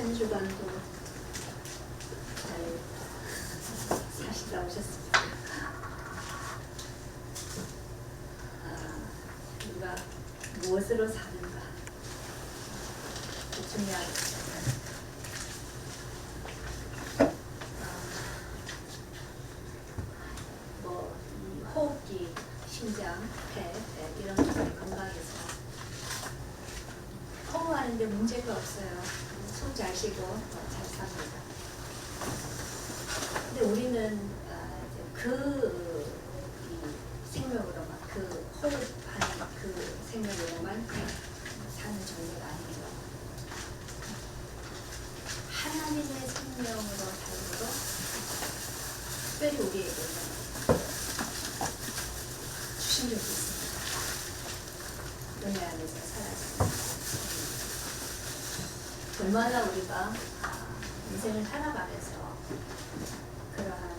한 주간도 잘 사시다 오셨습니다. 우리가 무엇으로 사는가 중요하겠죠. 이 호흡기, 심장, 폐 이런 것들이 건강해서 호흡하는데 문제가 없어요. 숨 잘 쉬고 잘 삽니다. 근데 우리는 이 생명으로만, 그 호흡하는 그 생명으로만 사는 종류가 아니죠. 하나님의 생명으로 살고 특별히 우리에게 주신 적이 있습니다. 은혜 안에서 살아가는 얼마나 우리가 인생을 살아가면서 그러한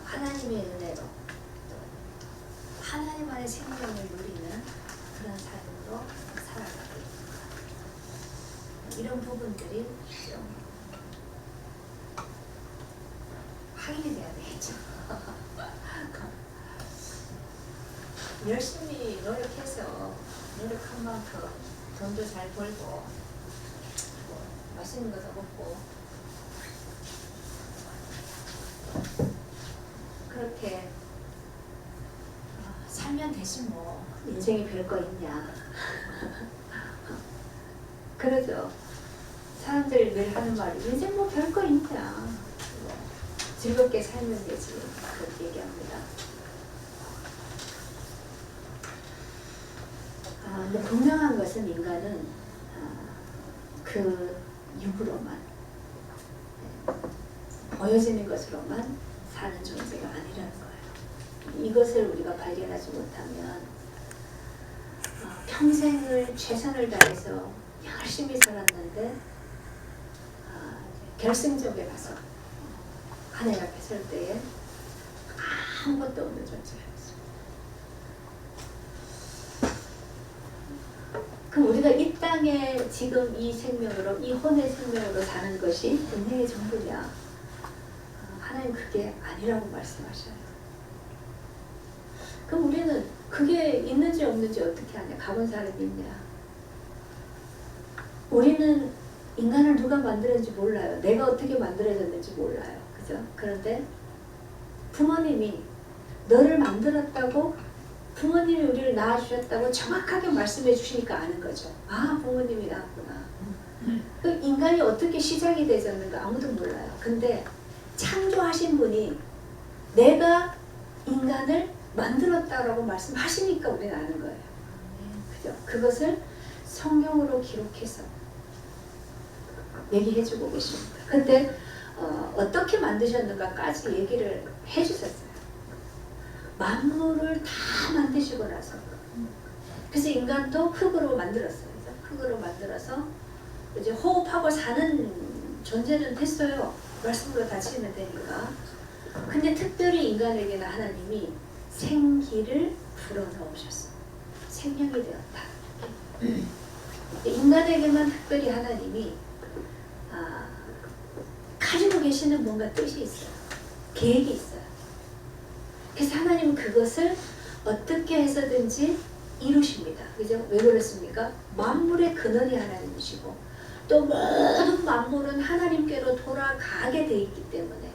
하나님의 은혜로 또 하나님 안의 생명을 누리는 그런 삶으로 살아가고 있는가, 이런 부분들이 좀 확인이 돼야 되겠죠. 열심히 노력해서 노력한 만큼 돈도 잘 벌고 맛있는 것도 먹고 그렇게 살면 되지 뭐 인생이 별거 있냐. 그러죠. 사람들이 늘 하는 말이 인생 뭐 별거 있냐, 즐겁게 살면 되지, 그렇게 얘기합니다. 근데 분명한 것은 인간은 그 육으로만, 보여지는 것으로만 사는 존재가 아니라는 거예요. 이것을 우리가 발견하지 못하면 평생을 최선을 다해서 열심히 살았는데 결승점에 가서 하나님 앞에 설 때에 아무것도 없는 존재예요. 그럼 우리가 이 땅에 지금 이 생명으로, 이 혼의 생명으로 사는 것이 인생의 전부냐? 하나님 그게 아니라고 말씀하셔요. 그럼 우리는 그게 있는지 없는지 어떻게 하냐? 가본 사람이 있냐? 우리는 인간을 누가 만들었는지 몰라요. 내가 어떻게 만들어졌는지 몰라요. 그죠? 그런데 부모님이 너를 만들었다고, 부모님이 우리를 낳아주셨다고 정확하게 말씀해 주시니까 아는 거죠. 아, 부모님이 낳았구나. 그 인간이 어떻게 시작이 되었는가 아무도 몰라요. 근데 창조하신 분이 내가 인간을 만들었다라고 말씀하시니까 우리는 아는 거예요. 그죠? 그것을 성경으로 기록해서 얘기해주고 계십니다. 근데 어떻게 만드셨는가까지 얘기를 해주셨어요. 만물을 다 만드시고 나서, 그래서 인간도 흙으로 만들었어요. 흙으로 만들어서 이제 호흡하고 사는 존재는 됐어요. 말씀으로 다치면 되니까. 근데 특별히 인간에게는 하나님이 생기를 불어넣으셨어요. 생명이 되었다. 인간에게만 특별히 하나님이 가지고 계시는 뭔가 뜻이 있어요. 계획이 있어요. 그래서 하나님은 그것을 어떻게 해서든지 이루십니다. 그죠? 왜 그렇습니까? 만물의 근원이 하나님이시고 또 모든 만물은 하나님께로 돌아가게 돼 있기 때문에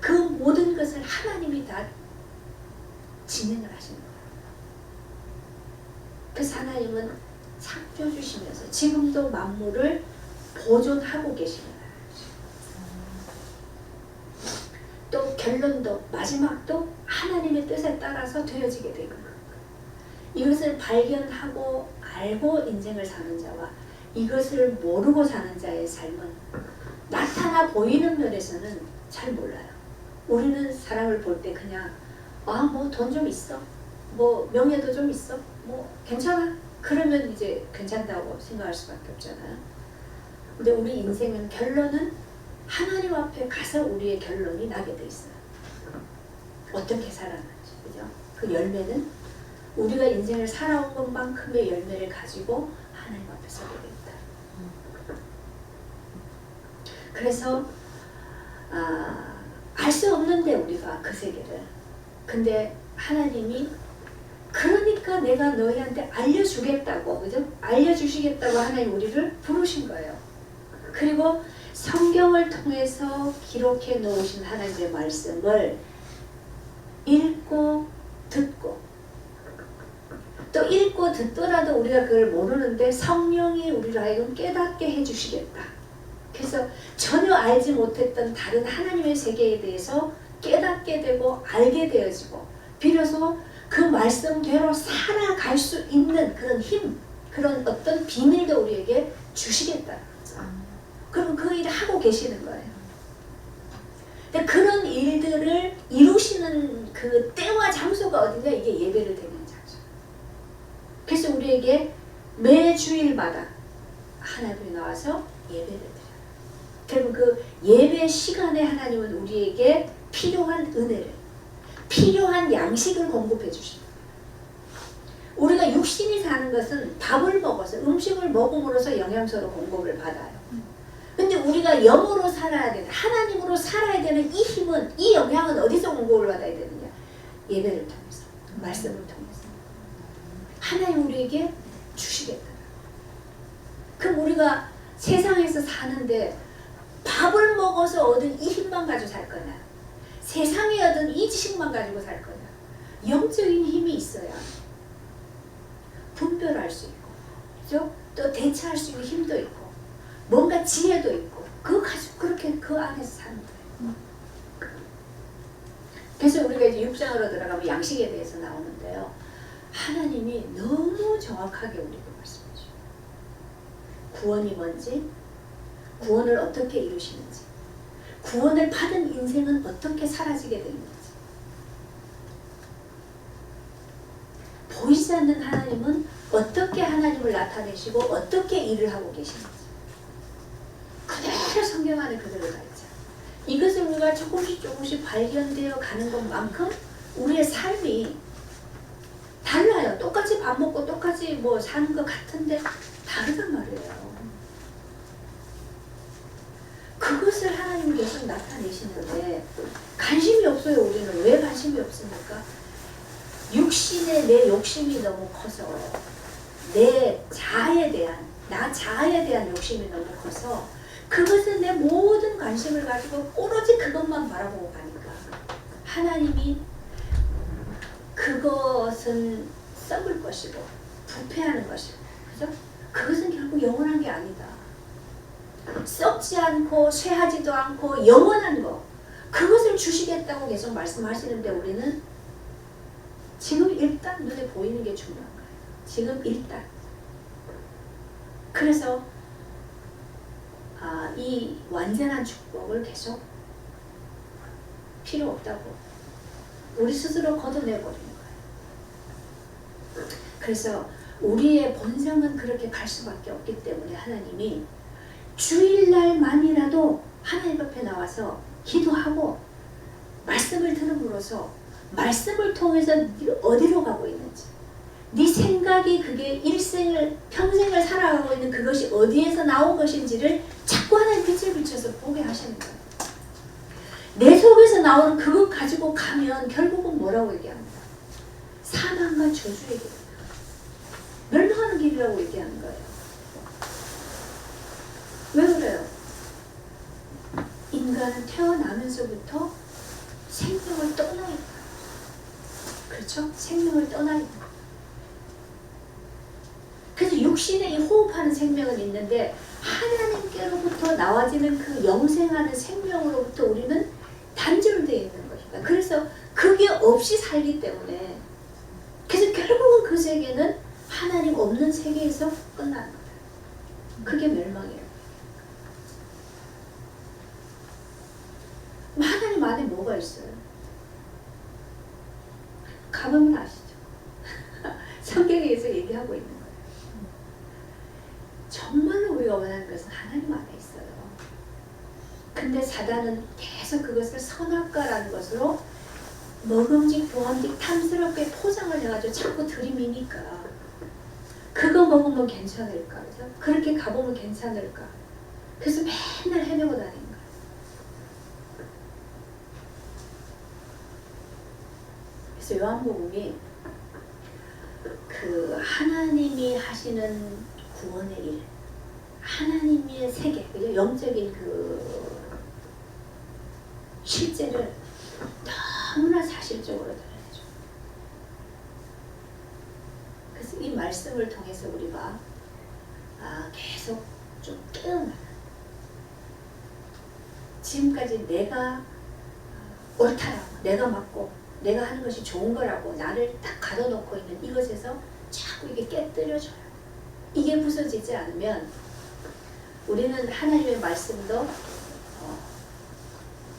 그 모든 것을 하나님이 다 진행을 하시는 거예요. 그래서 하나님은 창조주시면서 지금도 만물을 보존하고 계시는 거예요. 또 결론도 마지막도 하나님의 뜻에 따라서 되어지게 되는 거예요. 이것을 발견하고 알고 인생을 사는 자와 이것을 모르고 사는 자의 삶은 나타나 보이는 면에서는 잘 몰라요. 우리는 사람을 볼 때 그냥 뭐 돈 좀 있어, 뭐 명예도 좀 있어, 뭐 괜찮아, 그러면 이제 괜찮다고 생각할 수밖에 없잖아요. 근데 우리 인생은 결론은 하나님 앞에 가서 우리의 결론이 나게 돼 있어요. 어떻게 살았는지, 그죠? 그 열매는 우리가 인생을 살아온 것만큼의 열매를 가지고 하나님 앞에 서게 됩니다. 그래서 알 수 없는데 우리가 그 세계를. 근데 하나님이 그러니까 내가 너희한테 알려주겠다고, 그죠? 알려주시겠다고 하나님 우리를 부르신 거예요. 그리고 성경을 통해서 기록해 놓으신 하나님의 말씀을 읽고 듣고, 또 읽고 듣더라도 우리가 그걸 모르는데 성령이 우리를 하여금 깨닫게 해주시겠다. 그래서 전혀 알지 못했던 다른 하나님의 세계에 대해서 깨닫게 되고 알게 되어지고, 비로소 그 말씀대로 살아갈 수 있는 그런 힘, 그런 어떤 비밀도 우리에게 주시겠다. 그럼 그 일을 하고 계시는 거예요. 근데 그런 일들을 이루시는 그 때와 장소가 어디냐? 이게 예배를 드리는 장소. 그래서 우리에게 매 주일마다 하나님이 나와서 예배를 드려요. 그리고 그 예배 시간에 하나님은 우리에게 필요한 은혜를, 필요한 양식을 공급해 주십니다. 우리가 육신이 사는 것은 밥을 먹어서, 음식을 먹음으로써 영양소로 공급을 받아요. 근데 우리가 영으로 살아야 되는, 하나님으로 살아야 되는 이 힘은, 이 영향은 어디서 공급을 받아야 되느냐? 예배를 통해서, 말씀을 통해서. 하나님 우리에게 주시겠다. 그럼 우리가 세상에서 사는데 밥을 먹어서 얻은 이 힘만 가지고 살 거냐? 세상에 얻은 이 지식만 가지고 살 거냐? 영적인 힘이 있어야 분별할 수 있고, 그죠? 또 대처할 수 있는 힘도 있고, 뭔가 지혜도 있고, 그거 가지고 그렇게 그 안에서 사는 거예요. 그래서 우리가 이제 6장으로 들어가면 양식에 대해서 나오는데요. 하나님이 너무 정확하게 우리에게 말씀해 주셔요. 구원이 뭔지, 구원을 어떻게 이루시는지, 구원을 받은 인생은 어떻게 사라지게 되는지. 보이지 않는 하나님은 어떻게 하나님을 나타내시고 어떻게 일을 하고 계시는지 그대로 성경 안에 그대로 다 있잖아요. 이것을 우리가 조금씩 발견되어 가는 것만큼 우리의 삶이 달라요. 똑같이 밥 먹고 똑같이 뭐 사는 것 같은데 다르단 말이에요. 그것을 하나님이 계속 나타내시는데 관심이 없어요. 우리는 왜 관심이 없습니까? 육신의 내 욕심이 너무 커서, 내 자아에 대한, 나 자아에 대한 욕심이 너무 커서 그것에 내 모든 관심을 가지고 오로지 그것만 바라보고 가니까 하나님이 그것은 썩을 것이고 부패하는 것이고, 그죠? 그것은 결국 영원한 게 아니다. 썩지 않고 쇠하지도 않고 영원한 거, 그것을 주시겠다고 계속 말씀하시는데 우리는 지금 일단 눈에 보이는 게 중요한 거예요. 지금 일단. 그래서 이 완전한 축복을 계속 필요 없다고 우리 스스로 걷어내버리는 거예요. 그래서 우리의 본성은 그렇게 갈 수밖에 없기 때문에 하나님이 주일날만이라도 하나님 앞에 나와서 기도하고 말씀을 들음으로써 말씀을 통해서 어디로 가고 있는지, 네 생각이 그게 일생을 평생을 살아가고 있는 그것이 어디에서 나온 것인지를 자꾸 하나님 빛을 비춰서 보게 하시는 거예요. 내 속에서 나오는 그것 가지고 가면 결국은 뭐라고 얘기합니다. 사망과 저주의 길, 멸망하는 길이라고 얘기하는 거예요. 왜 그래요? 인간은 태어나면서부터 생명을 떠나 있다. 그렇죠? 생명을 떠나 있다. 그래서 육신에 이 호흡하는 생명은 있는데 하나님께로부터 나와지는 그 영생하는 생명으로부터 우리는 단절되어 있는 것이다. 그래서 그게 없이 살기 때문에, 그래서 결국은 그 세계는 하나님 없는 세계에서 끝나는 거예요. 그게 멸망이에요. 하나님 안에 뭐가 있어요? 가보면 아시죠? 성경에서 얘기하고 있는 거예요. 정말로 우리가 원하는 것은 하나님 안에 있어요. 근데 사단은 계속 그것을 선악과라는 것으로 먹음직 보암직 탐스럽게 포장을 해가지고 자꾸 들이미니까 그거 먹으면 괜찮을까? 그죠? 그렇게 가보면 괜찮을까? 그래서 맨날 헤매고 다니는 거예요. 그래서 요한복음이 그 하나님이 하시는 구원의 일, 하나님의 세계, 그죠? 영적인 그 실제를 너무나 사실적으로 드러내죠. 그래서 이 말씀을 통해서 우리가 계속 좀 깨어나는, 지금까지 내가 옳다라고, 내가 맞고 내가 하는 것이 좋은 거라고 나를 딱 가둬놓고 있는 이것에서 자꾸 이게 깨뜨려져요. 이게 부서지지 않으면 우리는 하나님의 말씀도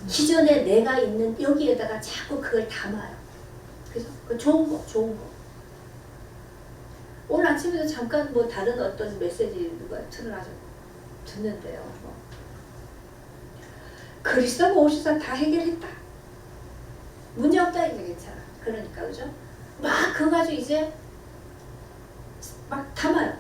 기존에 내가 있는 여기에다가 자꾸 그걸 담아요. 그래서 그 좋은 거, 좋은 거. 오늘 아침에도 잠깐 뭐 다른 어떤 메시지 누가 틀어놔서 듣는데요. 그리스도가 오셔서 다 해결했다. 문제 없다 이제 괜찮아. 그러니까 그죠? 막 그거 가지고 이제 막 담아요.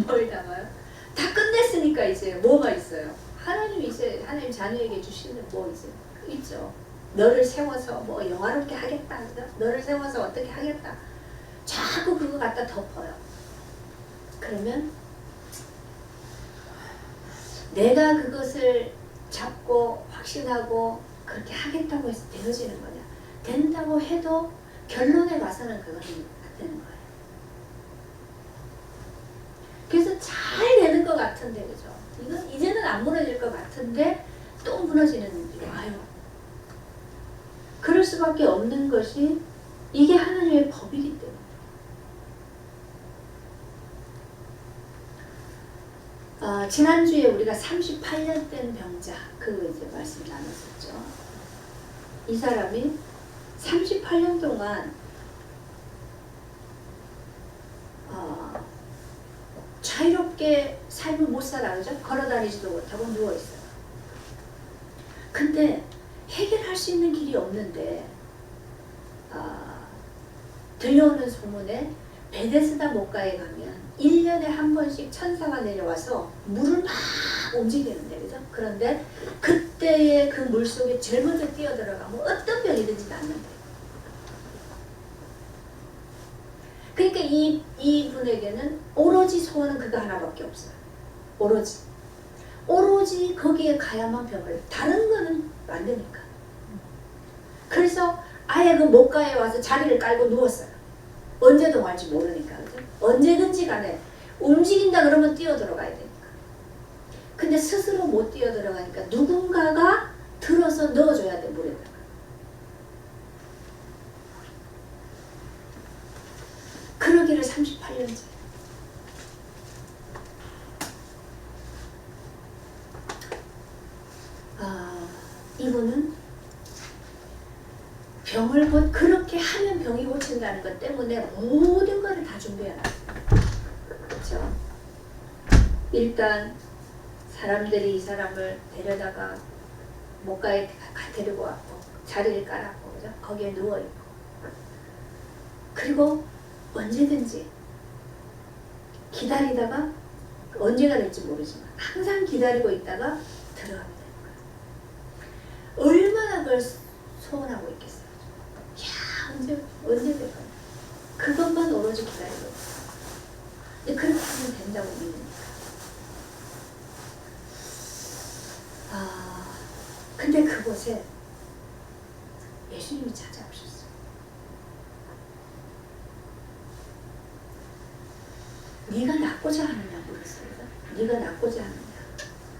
뭘 담아요? 다 끝냈으니까 이제 뭐가 있어요? 하나님이 이제 하나님 자녀에게 주시는 뭐 이제 있죠. 너를 세워서 뭐 영화롭게 하겠다. 그죠? 너를 세워서 어떻게 하겠다. 자꾸 그거 갖다 덮어요. 그러면 내가 그것을 잡고 확신하고 그렇게 하겠다고 해서 되어지는 거냐. 된다고 해도 결론에 가서는 그거는 안 되는 거예요. 그래서 잘 되는 것 같은데, 그죠? 이건 이제는 안 무너질 것 같은데 또 무너지는 일이 와요. 그럴 수밖에 없는 것이 이게 하나님의 법이기 때문에. 지난주에 우리가 38년 된 병자 그 이제 말씀 나눴었죠. 이 사람이 38년 동안 자유롭게 삶을 못 살아, 그죠? 걸어다니지도 못하고 누워있어요. 근데 해결할 수 있는 길이 없는데 들려오는 소문에 베데스다 목가에 가면 1년에 한 번씩 천사가 내려와서 물을 막 움직이는데, 그죠? 그런데 그때의 그 물 속에 제일 먼저 뛰어들어가면 어떤 병이든지 낫는데. 그러니까 이 분에게는 오로지 소원은 그거 하나밖에 없어요. 오로지 거기에 가야만 병을, 다른 거는 안 되니까. 그래서 아예 그 목가에 와서 자리를 깔고 누웠어요. 언제 동할지 모르니까. 그죠? 언제든지 간에 움직인다 그러면 뛰어들어가야 되니까. 근데 스스로 못 뛰어들어가니까 누군가가 들어서 넣어줘야 돼, 물에다가. 그러기를 38년째. 이분은 병을 그렇게 하면 병이 고친다는 것 때문에 모든 것을 다 준비해놨어요. 그렇죠? 일단 사람들이 이 사람을 데려다가 목가에 데리고 왔고 자리를 깔았고, 그죠? 거기에 누워있고, 그리고 언제든지 기다리다가 언제가 될지 모르지만 항상 기다리고 있다가 들어가면 되는 거예요. 얼마나 그걸 소원하고 있겠어요. 야, 언제 될까요? 그것만 오로지 기다리고 있어요. 근데 그렇게 하면 된다고 믿으니까. 근데 그곳에 예수님이 찾아오셨어요. 네가 낫고자 하느냐 물었어요. 네가 낫고자 하느냐.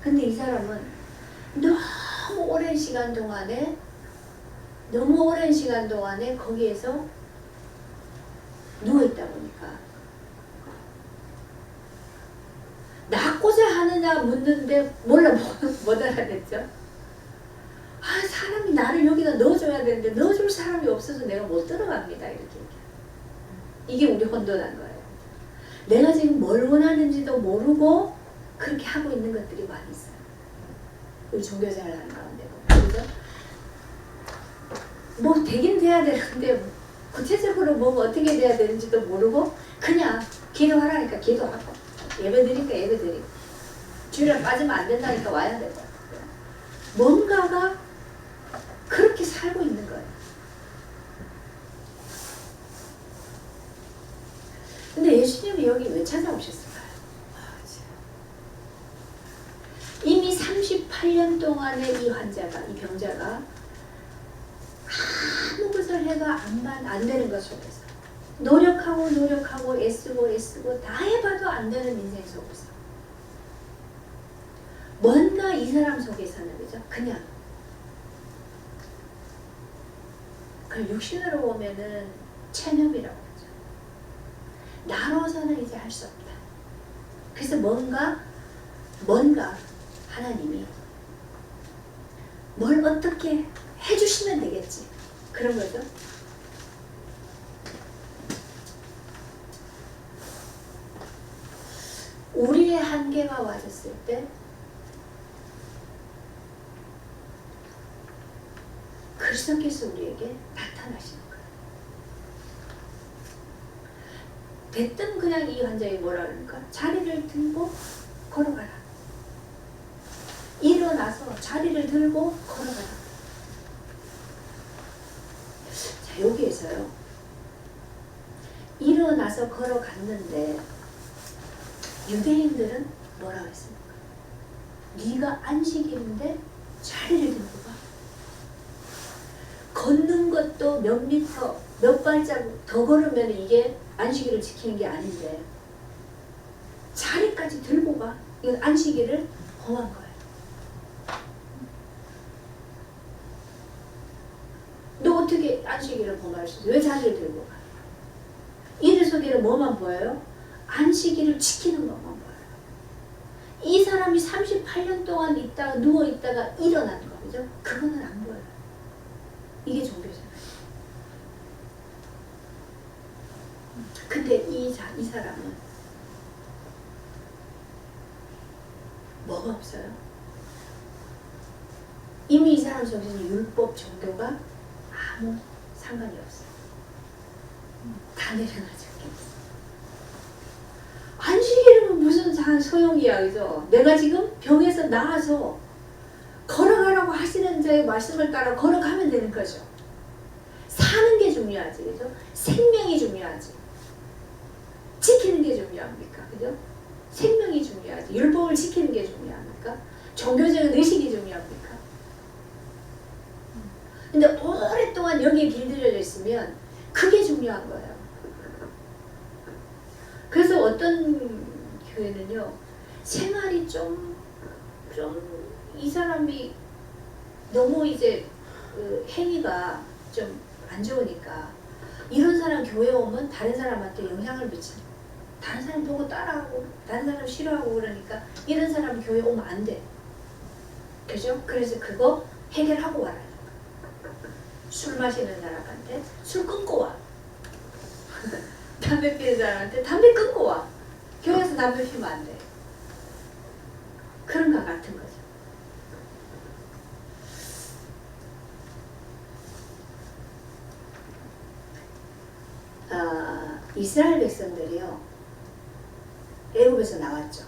근데 이 사람은 너무 오랜 시간 동안에 거기에서 누워있다 보니까 낫고자 하느냐 묻는데 몰라 못 알아듣죠. 사람이 나를 여기다 넣어줘야 되는데 넣어줄 사람이 없어서 내가 못 들어갑니다. 이렇게 얘기해요. 이게 우리 혼돈한 거예요. 내가 지금 뭘 원하는지도 모르고 그렇게 하고 있는 것들이 많이 있어요. 우리 종교생활 하는 가운데. 그죠? 뭐 되긴 돼야 되는데 구체적으로 뭐 어떻게 돼야 되는지도 모르고 그냥 기도하라니까 기도하고 예배드리니까 예배드리고 주일에 빠지면 안 된다니까 와야 되고 뭔가가 그렇게 살고 있는 거예요. 여기 왜 찾아오셨을까요? 이미 38년 동안의 이 환자가, 이 병자가 아무 것을 해도 안 되는 것 속에서 노력하고 애쓰고 다 해봐도 안 되는 인생 속에서 뭔가 이 사람 속에서는 그죠? 그냥 그걸 육신으로 보면은 체념이라고 하죠. 나로서는 이제 할 수 없다. 그래서 뭔가 하나님이 뭘 어떻게 해주시면 되겠지. 그런 거죠. 우리의 한계가 와졌을 때 그리스도께서 우리에게 나타나시는 거예요. 대뜸 그냥 이 환자에게 뭐라 그러니까 자리를 들고 걸어가라. 일어나서 자리를 들고 걸어가라. 자, 여기에서요. 일어나서 걸어갔는데 유대인들은 뭐라고 했습니까? 네가 안식일인데 자리를 들고 가. 걷는 것도 몇 미터, 몇 발자국 더 걸으면 이게 안식일을 지키는 게 아닌데 자리까지 들고 가. 이건 안식일을 범한 거예요. 너 어떻게 안식일을 범할 수 있어? 왜 자리를 들고 가? 이들 속에는 뭐만 보여요? 안식일을 지키는 것만 보여요. 이 사람이 38년 동안 누워있다가 일어나는 거, 그죠? 그거는 안 보여요. 이게 종교잖아요. 근데 이 사람은 뭐가 없어요? 이미 이 사람 속에서는 율법 종교가 아무 상관이 없어요. 다 내려놔져. 안식일이면 무슨 소용이야, 그죠? 내가 지금 병에서 나와서 걸어가라고 하시는 자의 말씀을 따라 걸어가면 되는 거죠. 사는 게 중요하지, 그죠? 생명이 중요하지. 지키는 게 중요합니까, 그죠? 생명이 중요하지. 율법을 지키는 게 중요합니까? 종교적인 의식이 중요합니까? 근데 오랫동안 여기에 길들여져 있으면 그게 중요한 거예요. 그래서 어떤 교회는요, 생활이 이 사람이 너무 이제 행위가 좀 안 좋으니까 이런 사람 교회 오면 다른 사람한테 영향을 미치는, 다른 사람 보고 따라하고 다른 사람 싫어하고 그러니까 이런 사람 교회 오면 안 돼. 그죠? 그래서 그거 해결하고 와라. 술 마시는 사람한테 술 끊고 와. 담배 피는 사람한테 담배 끊고 와. 교회에서 담배 피면 안 돼. 그런 것 같은 거죠. 이스라엘 백성들이요, 애굽에서 나왔죠.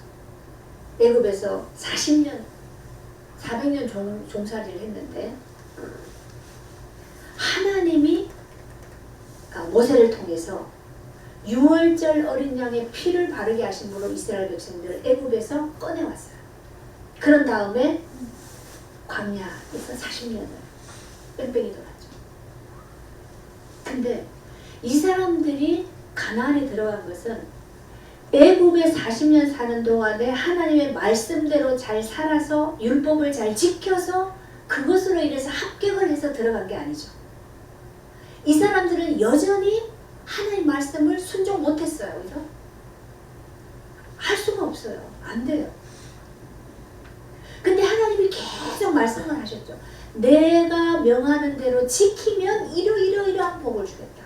애굽에서 400년 종살이를 했는데 하나님이 모세를 통해서 6월절 어린 양의 피를 바르게 하심으로 이스라엘 백성들을 애굽에서 꺼내왔어요. 그런 다음에 광야에서 40년을 뺑뺑이 돌았죠. 근데 이 사람들이 가나안에 들어간 것은 애굽에 40년 사는 동안에 하나님의 말씀대로 잘 살아서 율법을 잘 지켜서 그것으로 인해서 합격을 해서 들어간 게 아니죠. 이 사람들은 여전히 하나님 말씀을 순종 못했어요. 그죠? 할 수가 없어요. 안 돼요. 근데 하나님이 계속 말씀을 하셨죠. 내가 명하는 대로 지키면 이러이러이러한 복을 주겠다.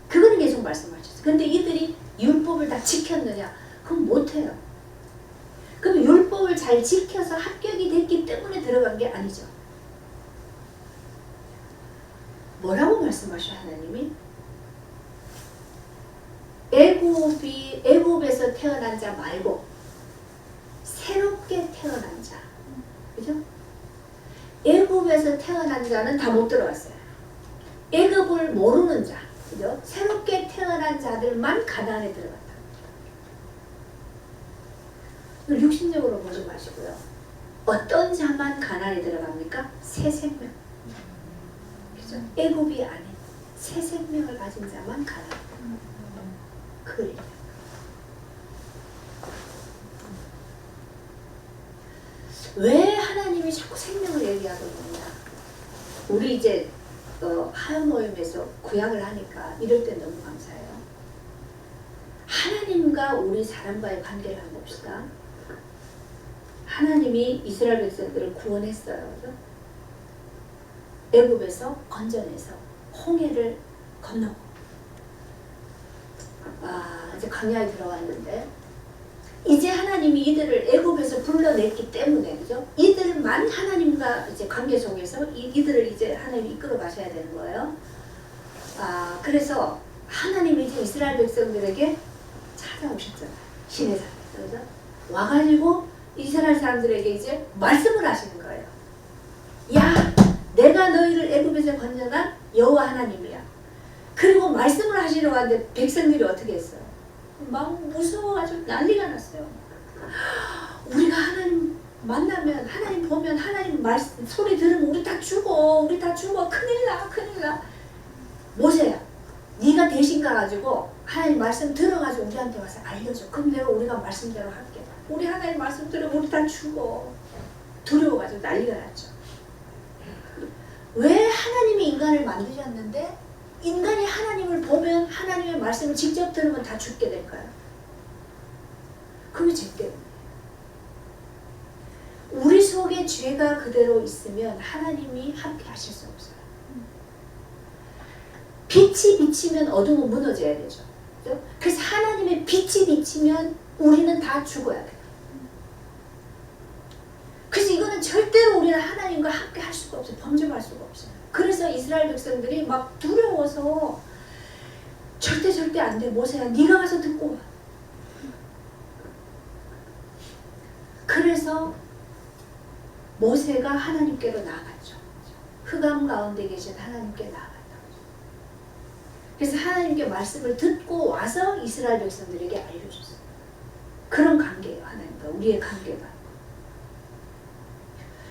그거는 계속 말씀하셨어요. 근데 이들이 율법을 다 지켰느냐? 그건 못해요. 그럼 율법을 잘 지켜서 합격이 됐기 때문에 들어간 게 아니죠. 뭐라고 말씀하셔 하나님이? 애굽에서 태어난 자 말고 새롭게 태어난 자, 그죠? 애굽에서 태어난 자는 다 못 들어왔어요. 애굽을 모르는 자, 그죠? 새롭게 태어난 자들만 가나안에 들어갔다. 이걸 육신적으로 보지 마시고요. 어떤 자만 가난에 들어갑니까? 새 생명. 그죠? 애굽이 아닌 새 생명을 가진 자만 가난. 그 의미예요. 왜 하나님이 자꾸 생명을 얘기하거든요. 우리 이제 하연 모임에서 구약을 하니까 이럴 때 너무 감사해요. 하나님과 우리 사람과의 관계를 한번 봅시다. 하나님이 이스라엘 백성들을 구원했어요. 그죠? 애굽에서 건져내서 홍해를 건너고 이제 광야에 들어갔는데 이제 하나님이 이들을 애굽에서 불러냈기 때문에 그죠? 이들만 하나님과 이제 관계 속에서 이들을 이제 하나님이 이끌어 가셔야 되는 거예요. 그래서 하나님이 이제 이스라엘 백성들에게 찾아오셨잖아요. 신의 사람에서 그죠? 와가지고 이스라엘 사람들에게 이제 말씀을 하시는 거예요. 야, 내가 너희를 애굽에서 건져난 여호와 하나님이야. 그리고 말씀을 하시러 왔는데 백성들이 어떻게 했어요? 막 무서워가지고 난리가 났어요. 우리가 하나님 만나면 하나님 보면 하나님 말씀 소리 들으면 우리 다 죽어 큰일 나. 모세야, 네가 대신 가가지고 하나님 말씀 들어가지고 우리한테 와서 알려줘. 그럼 우리가 말씀대로 할게. 우리 하나님 말씀 들으면 우리 다 죽어. 두려워가지고 난리가 났죠. 왜 하나님이 인간을 만드셨는데 인간이 하나님을 보면 하나님의 말씀을 직접 들으면 다 죽게 될까요? 그게 죄 때문에. 우리 속에 죄가 그대로 있으면 하나님이 함께 하실 수 없어요. 빛이 비치면 어둠은 무너져야 되죠. 그렇죠? 그래서 하나님의 빛이 비치면 우리는 다 죽어야 돼요. 그래서 이거는 절대로 우리는 하나님과 함께 할 수가 없어요. 범접할 수가 없어요. 그래서 이스라엘 백성들이 막 두려워서 절대 안 돼. 모세야, 네가 가서 듣고 와. 그래서 모세가 하나님께로 나아갔죠. 흑암 가운데 계신 하나님께 나아갔다. 그래서 하나님께 말씀을 듣고 와서 이스라엘 백성들에게 알려줬어요. 그런 관계예요. 하나님과 우리의 관계가.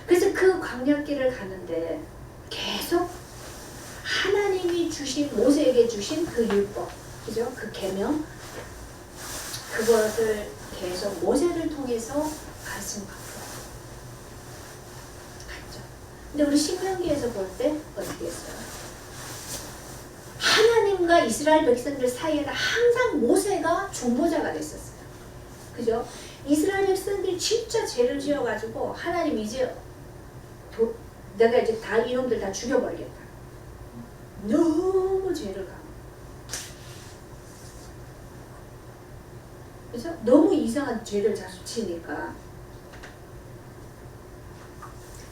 그래서 그 광야길을 가는데 계속 하나님이 주신 모세에게 주신 그 율법, 그죠? 그 계명, 그것을 계속 모세를 통해서 가르침 받고 갔죠. 근데 우리 신명기에서 볼 때 어떻게 했어요? 하나님과 이스라엘 백성들 사이에는 항상 모세가 중보자가 됐었어요. 그죠? 이스라엘 백성들이 진짜 죄를 지어가지고 하나님 이제 내가 이제 다 이놈들 다 죽여버리겠다. 너무 죄를 가고. 그래서 너무 이상한 죄를 자주 치니까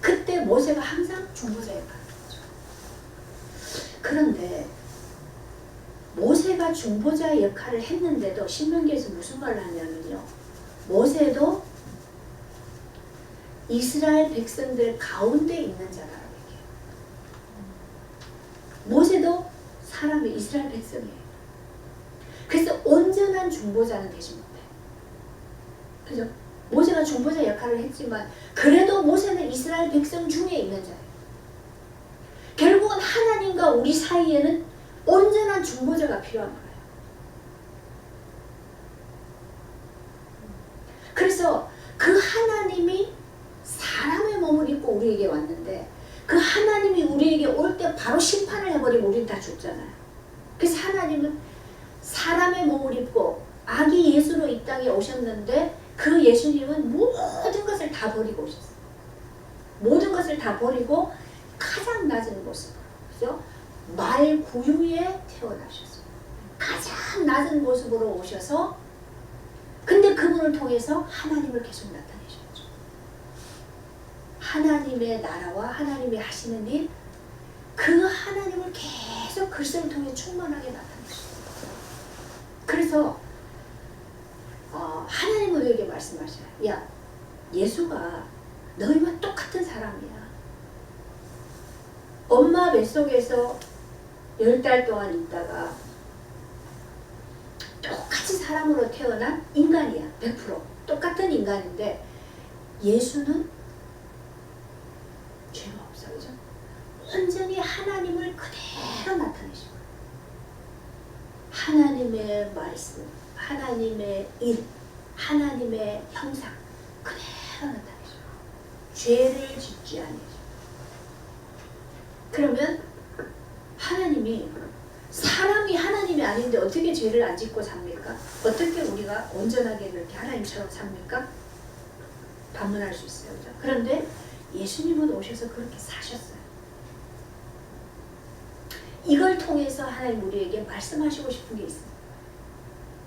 그때 모세가 항상 중보자 역할을 했죠. 그런데 모세가 중보자 역할을 했는데도 신명기에서 무슨 말을 하냐면요. 모세도 이스라엘 백성들 가운데 있는 자라고 얘기해요. 모세도 사람이 이스라엘 백성이에요. 그래서 온전한 중보자는 되지 못해. 그죠? 모세가 중보자 역할을 했지만 그래도 모세는 이스라엘 백성 중에 있는 자예요. 결국은 하나님과 우리 사이에는 온전한 중보자가 필요한 거예요. 그래서 그 하나님이 사람의 몸을 입고 우리에게 왔는데 그 하나님이 우리에게 올 때 바로 심판을 해버리면 우리는 다 죽잖아요. 그래서 하나님은 사람의 몸을 입고 아기 예수로 이 땅에 오셨는데 그 예수님은 모든 것을 다 버리고 오셨어요. 모든 것을 다 버리고 가장 낮은 모습으로, 그죠? 말 구유에 태어나셨어요. 가장 낮은 모습으로 오셔서 근데 그분을 통해서 하나님을 계속 나타내셨죠. 하나님의 나라와 하나님이 하시는 일, 그 하나님을 계속 글쎄를 통해 충만하게 나타내셨어요. 그래서 하나님은 우리에게 말씀하셔요. 야, 예수가 너희와 똑같은 사람이야. 엄마 뱃속에서 10달 동안 있다가 똑같이 사람으로 태어난 인간이야. 100%. 똑같은 인간인데 예수는 죄가 없어. 그죠? 완전히 하나님을 그대로 나타내신 거예요. 하나님의 말씀, 하나님의 일, 하나님의 형상 그대로 나타내신 거예요. 죄를 짓지 않으시고. 그러면 하나님이, 사람이 하나님이 아닌데 어떻게 죄를 안 짓고 삽니까? 어떻게 우리가 온전하게 그렇게 하나님처럼 삽니까? 반문할 수 있어요. 그죠? 그런데 예수님은 오셔서 그렇게 사셨어요. 이걸 통해서 하나님 우리에게 말씀하시고 싶은 게 있어요.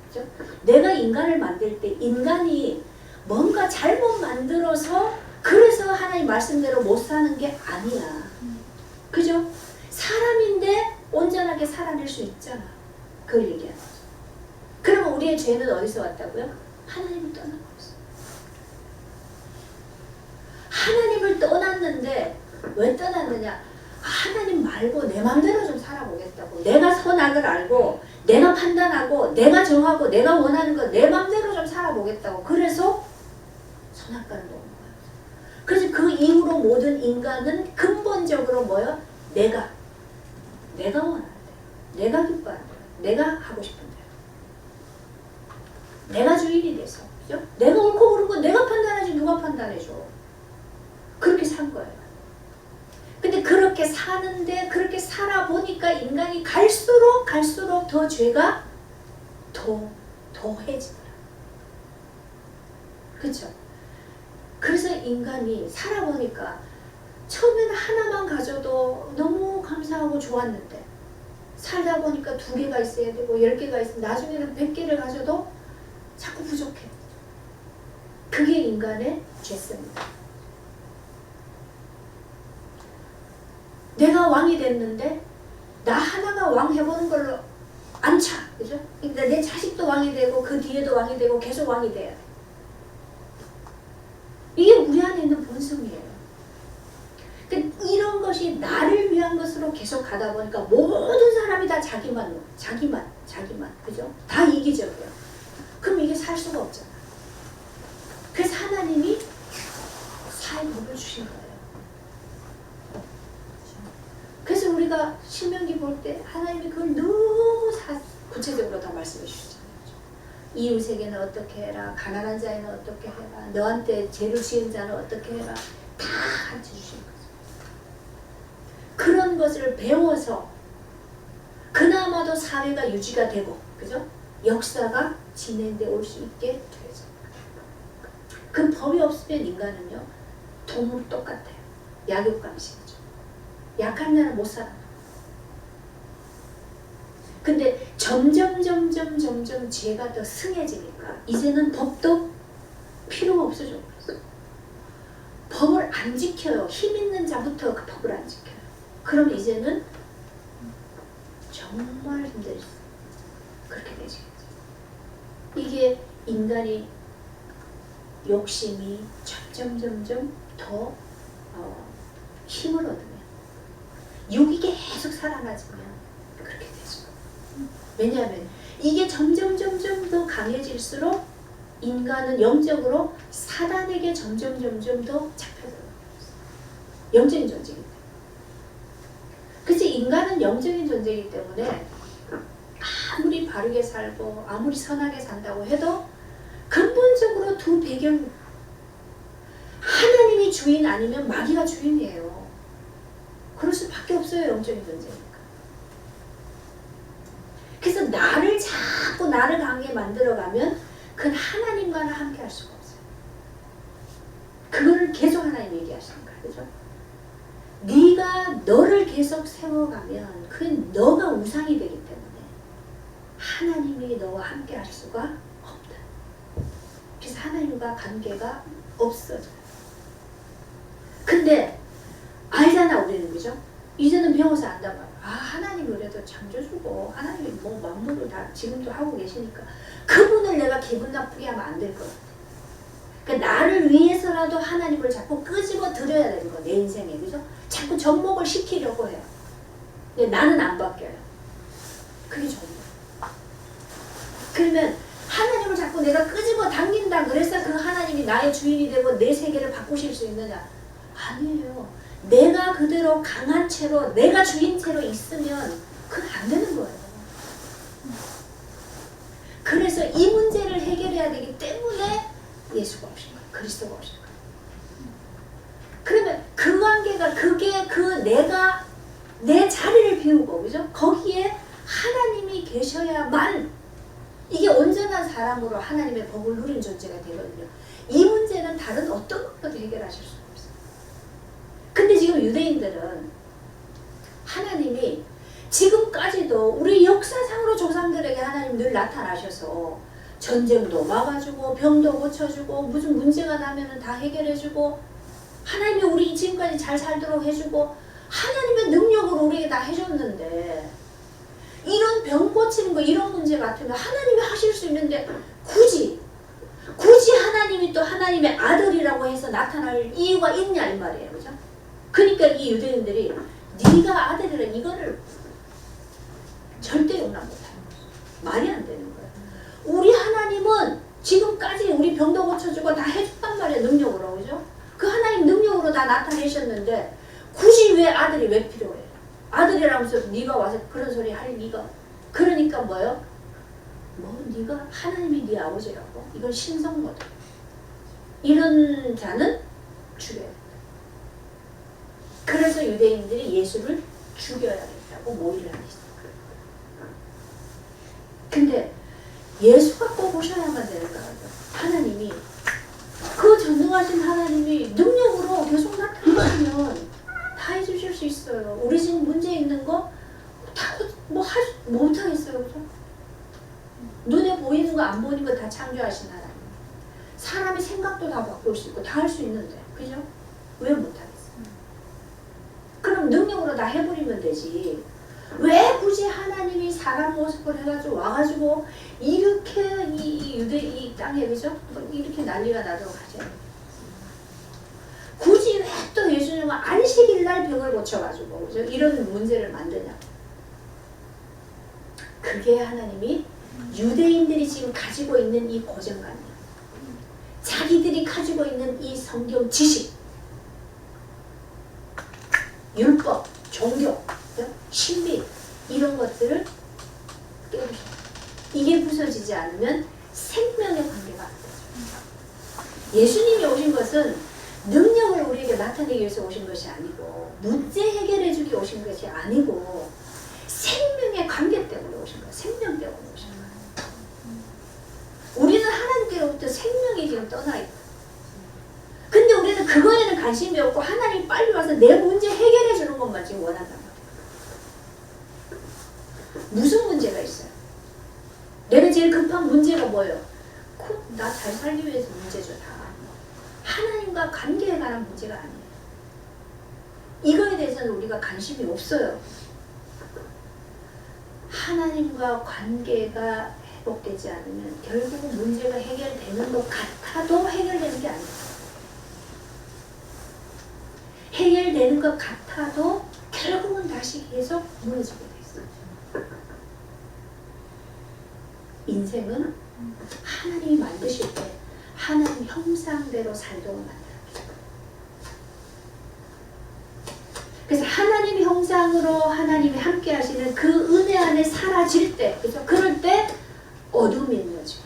그죠? 내가 인간을 만들 때 인간이 뭔가 잘못 만들어서 그래서 하나님 말씀대로 못 사는 게 아니야. 그죠? 사람인데 온전하게 살아낼 수 있잖아. 그걸 얘기하는 거죠. 그러면 우리의 죄는 어디서 왔다고요? 하나님을 떠난 거였어. 하나님을 떠났는데 왜 떠났느냐? 하나님 말고 내 마음대로 좀 살아보겠다고. 내가 선악을 알고 내가 판단하고 내가 정하고 내가 원하는 거 내 마음대로 좀 살아보겠다고. 그래서 선악과를 먹는 거야. 그래서 그 이후로 모든 인간은 근본적으로 뭐요? 내가 원하는 대로, 내가 기뻐하는 대로, 내가 하고 싶은 대로, 내가 주인이 돼서, 그죠? 내가 옳고 그르고 내가 판단하지 누가 판단해줘. 그렇게 산 거예요. 근데 그렇게 사는데 그렇게 살아보니까 인간이 갈수록 더 죄가 더해지더라. 그쵸? 그래서 인간이 살아보니까 처음에는 하나만 가져도 너무 감사하고 좋았는데 살다 보니까 2개가 있어야 되고 10개가 있으면 나중에는 100개를 가져도 자꾸 부족해. 그게 인간의 죄성입니다. 내가 왕이 됐는데 나 하나가 왕 해보는 걸로 안 차. 그죠? 그러니까 내 자식도 왕이 되고 그 뒤에도 왕이 되고 계속 왕이 돼야 돼. 이게 우리 안에 있는 본성이에요. 그러니까 이런 것이 나를 위한 것으로 계속 가다 보니까 모든 사람이 다 자기만, 그죠? 다 이기적이야. 그럼 이게 살 수가 없잖아. 그래서 하나님이 사의 법을 주신 거예요. 그래서 우리가 신명기 볼 때 하나님이 그걸 너무 구체적으로 다 말씀해 주시잖아요. 이웃에게는 어떻게 해라, 가난한 자에는 어떻게 해라, 너한테 죄를 지은 자는 어떻게 해라, 다 가르쳐 주신 거죠. 그런 것을 배워서 그나마도 사회가 유지가 되고, 그죠? 역사가 진행돼 올 수 있게 되죠. 그 법이 없으면 인간은요, 동물 똑같아요. 약육강식이죠. 약한 자는 못 살아. 근데 점점 죄가 더 승해지니까 이제는 법도 필요가 없어져 버렸어. 법을 안 지켜요. 힘 있는 자부터 그 법을 안 지켜요. 그럼 이제는 정말 힘들어. 그렇게 되지겠죠. 이게 인간이 욕심이 점점 더 힘을 얻으면, 육이 계속 살아나지면 그렇게 되죠. 왜냐하면 이게 점점 더 강해질수록 인간은 영적으로 사단에게 점점 더 잡혀들어가요. 영적인 존재이기 때문에. 그래서 인간은 영적인 존재이기 때문에 아무리 바르게 살고 아무리 선하게 산다고 해도 근본적으로 두 배경, 하나님이 주인 아니면 마귀가 주인이에요. 그럴 수밖에 없어요. 영적인 존재니까. 그래서 나를 강하게 만들어가면 그건 하나님과는 함께 할 수가 없어요. 그거를 계속 하나님 얘기하시는 거예요. 그죠? 네가 너를 계속 세워가면 그건 너가 우상이 되기 때문에 하나님이 너와 함께 할 수가 없다. 그래서 하나님과 관계가 없어져요. 근데 알잖아, 우리는. 그죠? 이제는 배워서 안단 말이야. 하나님 그래도 창조주고 하나님이 뭐 만물을 다 지금도 하고 계시니까 그분을 내가 기분 나쁘게 하면 안 될 것 같아. 그러니까 나를 위해서라도 하나님을 자꾸 끄집어 들여야 되는 거, 내 인생에. 그죠? 자꾸 접목을 시키려고 해요. 근데 나는 안 바뀌어요. 그게 좋은 거예요. 그러면 하나님을 자꾸 내가 끄집어 당긴다 그래서 그 하나님이 나의 주인이 되고 내 세계를 바꾸실 수 있느냐? 아니에요. 내가 그대로 강한 채로 내가 주인 채로 있으면 그건 안 되는 거예요. 그래서 이 문제를 해결해야 되기 때문에 예수가 오신 거예요. 그리스도가 오신 거예요. 그러면 그 관계가 그게 내가 내 자리를 비우고 그죠? 거기에 하나님이 계셔야만 이게 온전한 사람으로 하나님의 복을 누린 존재가 되거든요. 이 문제는 다른 어떤 것도 해결하실 수가 없어요. 근데 지금 유대인들은 하나님이 지금까지도 우리 역사상으로 조상들에게 하나님 늘 나타나셔서 전쟁도 막아주고 병도 고쳐주고 무슨 문제가 나면은 다 해결해주고 하나님이 우리 지금까지 잘 살도록 해주고 하나님의 능력으로 우리에게 다 해줬는데 이런 병 고치는 거 이런 문제 같으면 하나님이 하실 수 있는데 굳이 하나님이 또 하나님의 아들이라고 해서 나타날 이유가 있냐 이 말이에요. 그죠? 그러니까 이 유대인들이 네가 아들이라 이거를 절대 용납 못해요. 말이 안 되는 거예요. 우리 하나님은 지금까지 우리 병도 고쳐주고 다 해줬단 말이에요. 능력으로. 그죠? 그 하나님 능력으로 다 나타내셨는데 굳이 왜 아들이 왜 필요해? 아들이라면서 네가 와서 그런 소리 할 리가. 그러니까 뭐요? 네가 하나님이 네 아버지라고? 이건 신성모독. 이런 자는 죽여야 된다. 그래서 유대인들이 예수를 죽여야겠다고 모의를 하고 있어요. 근데 예수가 꼭 오셔야만 되는가 하죠. 하나님이 그 전능하신 하나님이 능력으로 계속 나타나시면 다 해주실 수 있어요. 우리 지금 문제 있는 거 다 못하겠어요. 그죠? 눈에 보이는 거 안 보이는 거 다 창조하신 하나님. 사람의 생각도 다 바꿀 수 있고 다 할 수 있는데 그죠? 왜 못하겠어요? 그럼 능력으로 다 해버리면 되지. 왜 굳이 하나님이 사람 모습을 해가지고 와가지고 이렇게 이 땅에 그죠? 이렇게 난리가 나도록 하죠. 굳이 왜 또 예수님은 안식일날 병을 고쳐가지고 그죠? 이런 문제를 만드냐? 그게 하나님이 유대인들이 지금 가지고 있는 이 고정관념, 자기들이 가지고 있는 이 성경 지식, 율법, 종교, 신비 이런 것들을 깨우쳐. 이게 부서지지 않으면 생명의 관계가 안 되죠. 예수님이 오신 것은 능력을 우리에게 나타내기 위해서 오신 것이 아니고 문제 해결해 주기 오신 것이 아니고 생명의 관계 때문에 오신 거예요. 생명 때문에 오신 거예요. 우리는 하나님께로부터 생명이 지금 떠나 있고 근데 우리는 그거에는 관심이 없고 하나님 빨리 와서 내 문제 해결해 주는 것만 지금 원한단 말이에요. 무슨 문제가 있어요? 내가 제일 급한 문제가 뭐예요? 나 잘 살기 위해서 문제죠. 다. 하나님과 관계에 관한 문제가 아니에요. 이거에 대해서는 우리가 관심이 없어요. 하나님과 관계가 회복되지 않으면 결국은 문제가 해결되는 것 같아도 해결되는 게 아니에요. 해결되는 것 같아도 결국은 다시 계속 무너지게 돼 있어요. 인생은 하나님이 만드실 때 하나님 형상대로 살도록 만들어요. 그래서 하나님 형상으로 하나님이 함께 하시는 그 은혜 안에 사라질 때, 그죠? 그럴 때 어둠이 임하죠.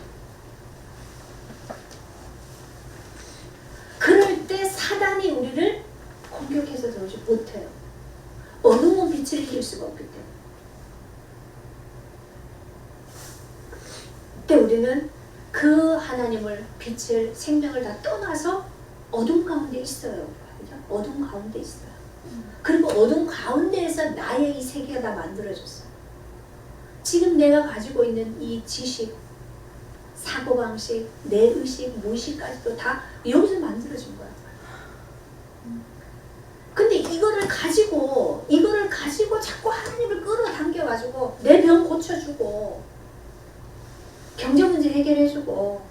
그럴 때 사단이 우리를 공격해서 들어오지 못해요. 어둠은 빛을 이길 수가 없기 때문에. 그때 우리는 그 하나님을, 빛을, 생명을 다 떠나서 어둠 가운데 있어요. 그죠? 어둠 가운데 있어요. 그리고 어둠 가운데에서 나의 이 세계가 다 만들어졌어요. 지금 내가 가지고 있는 이 지식, 사고방식, 내 의식, 무의식까지도 다 여기서 만들어진 거야. 근데 이거를 가지고 자꾸 하나님을 끌어당겨가지고 내 병 고쳐주고 경제 문제 해결해주고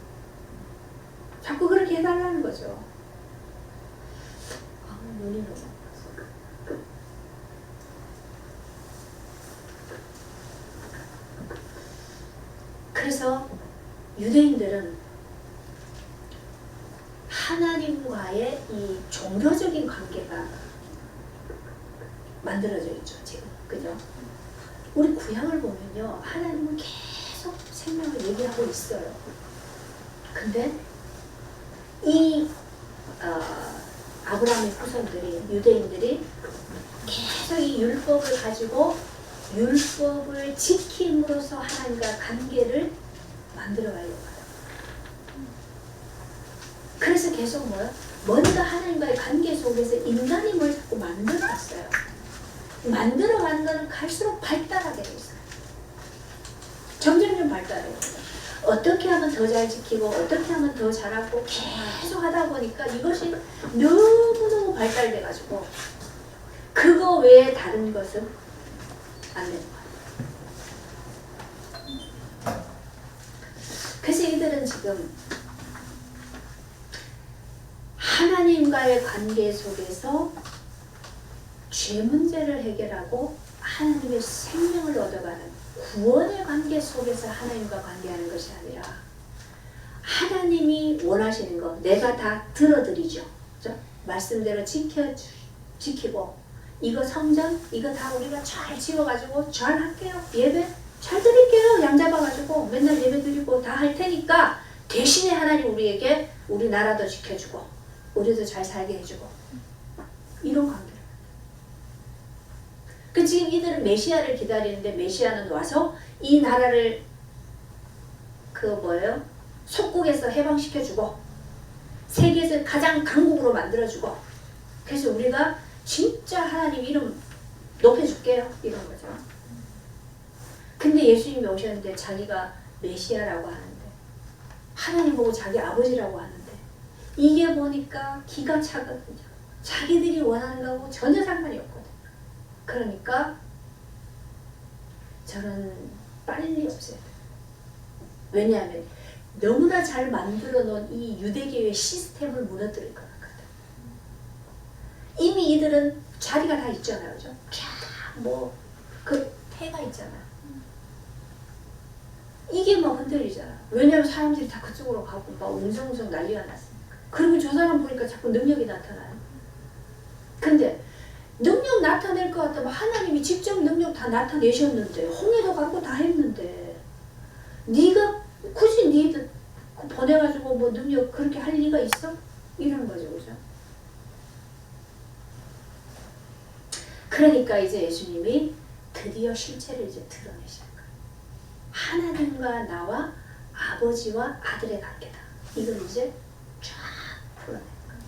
자꾸 그렇게 해달라는 거죠. 눈이 너무 아팠어. 그래서 유대인들은 하나님과의 이 종교적인 관계가 만들어져 있죠. 지금 그죠? 우리 구약을 보면요, 하나님은 계속 생명을 얘기하고 있어요. 근데 이 아브라함의 후손들이, 유대인들이 계속 이 율법을 가지고 율법을 지킴으로써 하나님과 관계를 만들어가려고 해요. 그래서 계속 뭐요? 먼저 하나님과의 관계 속에서 인간임을 자꾸 만들어갔어요. 만들어가는 거는 갈수록 발달하게 돼 있어요. 점점점 발달해요. 어떻게 하면 더 잘 지키고 어떻게 하면 더 잘하고 계속 하다 보니까 이것이 너무너무 발달돼가지고 그거 외에 다른 것은 안 되는 거예요. 그래서 이들은 지금 하나님과의 관계 속에서 죄 문제를 해결하고 하나님의 생명을 얻어가는 구원의 관계 속에서 하나님과 관계하는 것이 아니라 하나님이 원하시는 거 내가 다 들어드리죠. 그렇죠? 말씀대로 지키고 이거 성전 이거 다 우리가 잘 지어가지고 잘 할게요. 예배 잘 드릴게요. 양 잡아가지고 맨날 예배 드리고 다 할 테니까 대신에 하나님 우리에게 우리 나라도 지켜주고 우리도 잘 살게 해주고 이런 관계. 그 지금 이들은 메시아를 기다리는데 메시아는 와서 이 나라를 속국에서 해방시켜주고 세계에서 가장 강국으로 만들어주고 그래서 우리가 진짜 하나님 이름 높여줄게요 이런 거죠. 근데 예수님이 오셨는데 자기가 메시아라고 하는데 하나님 보고 자기 아버지라고 하는데 이게 보니까 기가 차거든요. 자기들이 원하는 거하고 전혀 상관이 없거든요. 그러니까 저는 빨리 없애야 돼요. 왜냐하면 너무나 잘 만들어 놓은 이 유대교의 시스템을 무너뜨릴 것 같거든. 이미 이들은 자리가 다 있잖아요. 그죠? 그 태가 있잖아. 이게 막 흔들리잖아. 왜냐하면 사람들이 다 그쪽으로 가고 막 웅성웅성 난리가 났으니까. 그리고 저 사람 보니까 자꾸 능력이 나타나요. 근데 능력 나타낼 것 같다면 하나님이 직접 능력 다 나타내셨는데 홍해도 가고 다 했는데 네가 굳이 니들 보내가지고 뭐 능력 그렇게 할 리가 있어? 이런 거죠. 그죠? 그러니까 이제 예수님이 드디어 실체를 이제 드러내시는 거예요. 하나님과 나와 아버지와 아들의 관계다. 이걸 이제 쫙 풀어내는 거예요.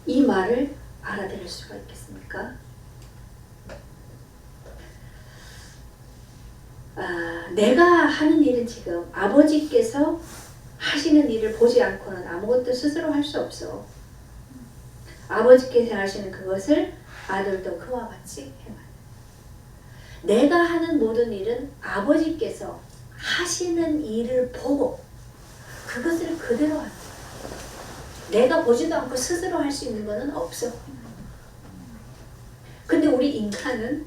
이 말을 알아들을 수가 있겠습니까? 내가 하는 일은 지금 아버지께서 하시는 일을 보지 않고는 아무것도 스스로 할 수 없어. 아버지께서 하시는 그것을 아들도 그와 같이 행하는. 내가 하는 모든 일은 아버지께서 하시는 일을 보고 그것을 그대로 하는 거야. 내가 보지도 않고 스스로 할 수 있는 것은 없어. 근데 우리 인간은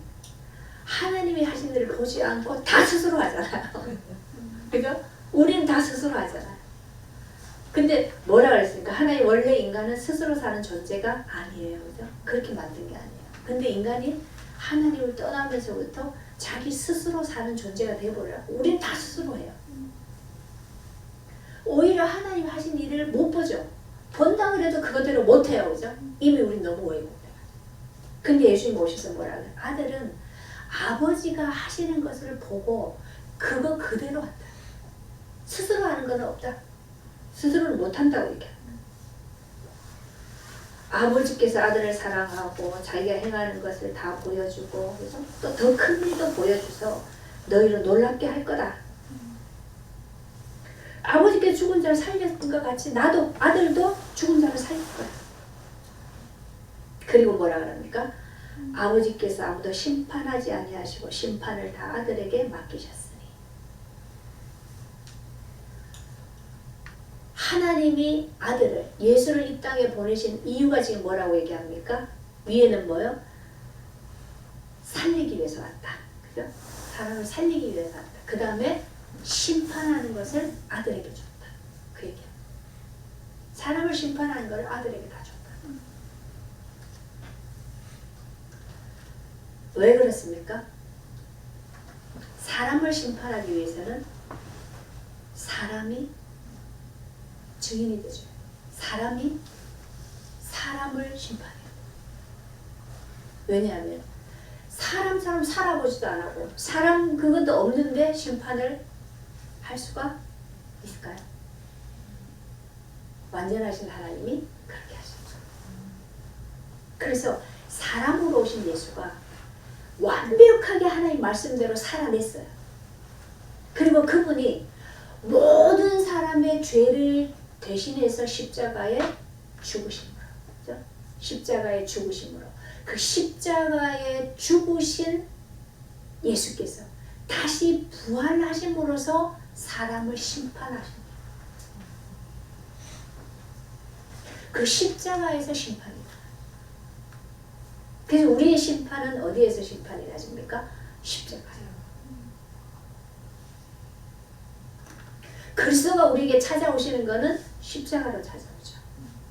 하나님이 하신 일을 보지 않고 다 스스로 하잖아요. 그죠? 우리는 다 스스로 하잖아요. 근데 뭐라 그랬습니까? 하나님 원래 인간은 스스로 사는 존재가 아니에요. 그죠? 그렇게 만든 게 아니에요. 근데 인간이 하나님을 떠나면서부터 자기 스스로 사는 존재가 되어버려요. 우리는 다 스스로 해요. 오히려 하나님 하신 일을 못 보죠. 본다 그래도 그거대로 못해요. 그죠? 이미 우린 너무 왜곡돼요. 근데 예수님 오셔서 뭐라 그래요? 아들은 아버지가 하시는 것을 보고 그거 그대로 한다. 스스로 하는 건 없다. 스스로는 못한다고 얘기합니다. 아버지께서 아들을 사랑하고 자기가 행하는 것을 다 보여주고 그래서 또 더 큰 일도 보여줘서 너희를 놀랍게 할 거다. 아버지께서 죽은 자를 살렸던 것 같이 나도 아들도 죽은 자를 살릴 거야. 그리고 뭐라 그럽니까? 아버지께서 아무도 심판하지 아니하시고 심판을 다 아들에게 맡기셨으니 하나님이 아들을 예수를 이 땅에 보내신 이유가 지금 뭐라고 얘기합니까? 위에는 뭐요? 살리기 위해서 왔다. 그죠? 사람을 살리기 위해서 왔다. 그 다음에 심판하는 것을 아들에게 줬다. 그 얘기야. 사람을 심판하는 걸 아들에게 다 줬다. 왜 그렇습니까? 사람을 심판하기 위해서는 사람이 증인이 되죠. 사람이 사람을 심판해요. 왜냐하면 사람 살아보지도 않았고 사람 그것도 없는데 심판을 할 수가 있을까요? 완전하신 하나님이 그렇게 하셨죠. 그래서 사람으로 오신 예수가 완벽하게 하나님 말씀대로 살아냈어요. 그리고 그분이 모든 사람의 죄를 대신해서 십자가에 죽으신 거예요. 그렇죠? 십자가에 죽으심으로 그 십자가에 죽으신 예수께서 다시 부활하심으로써 사람을 심판하신 거예요. 그 십자가에서 심판이 나요. 그래서 우리의 심판은 어디에서 심판이 나십니까? 십자가요. 그리스도가 우리에게 찾아오시는 것은 십자가로 찾아오죠.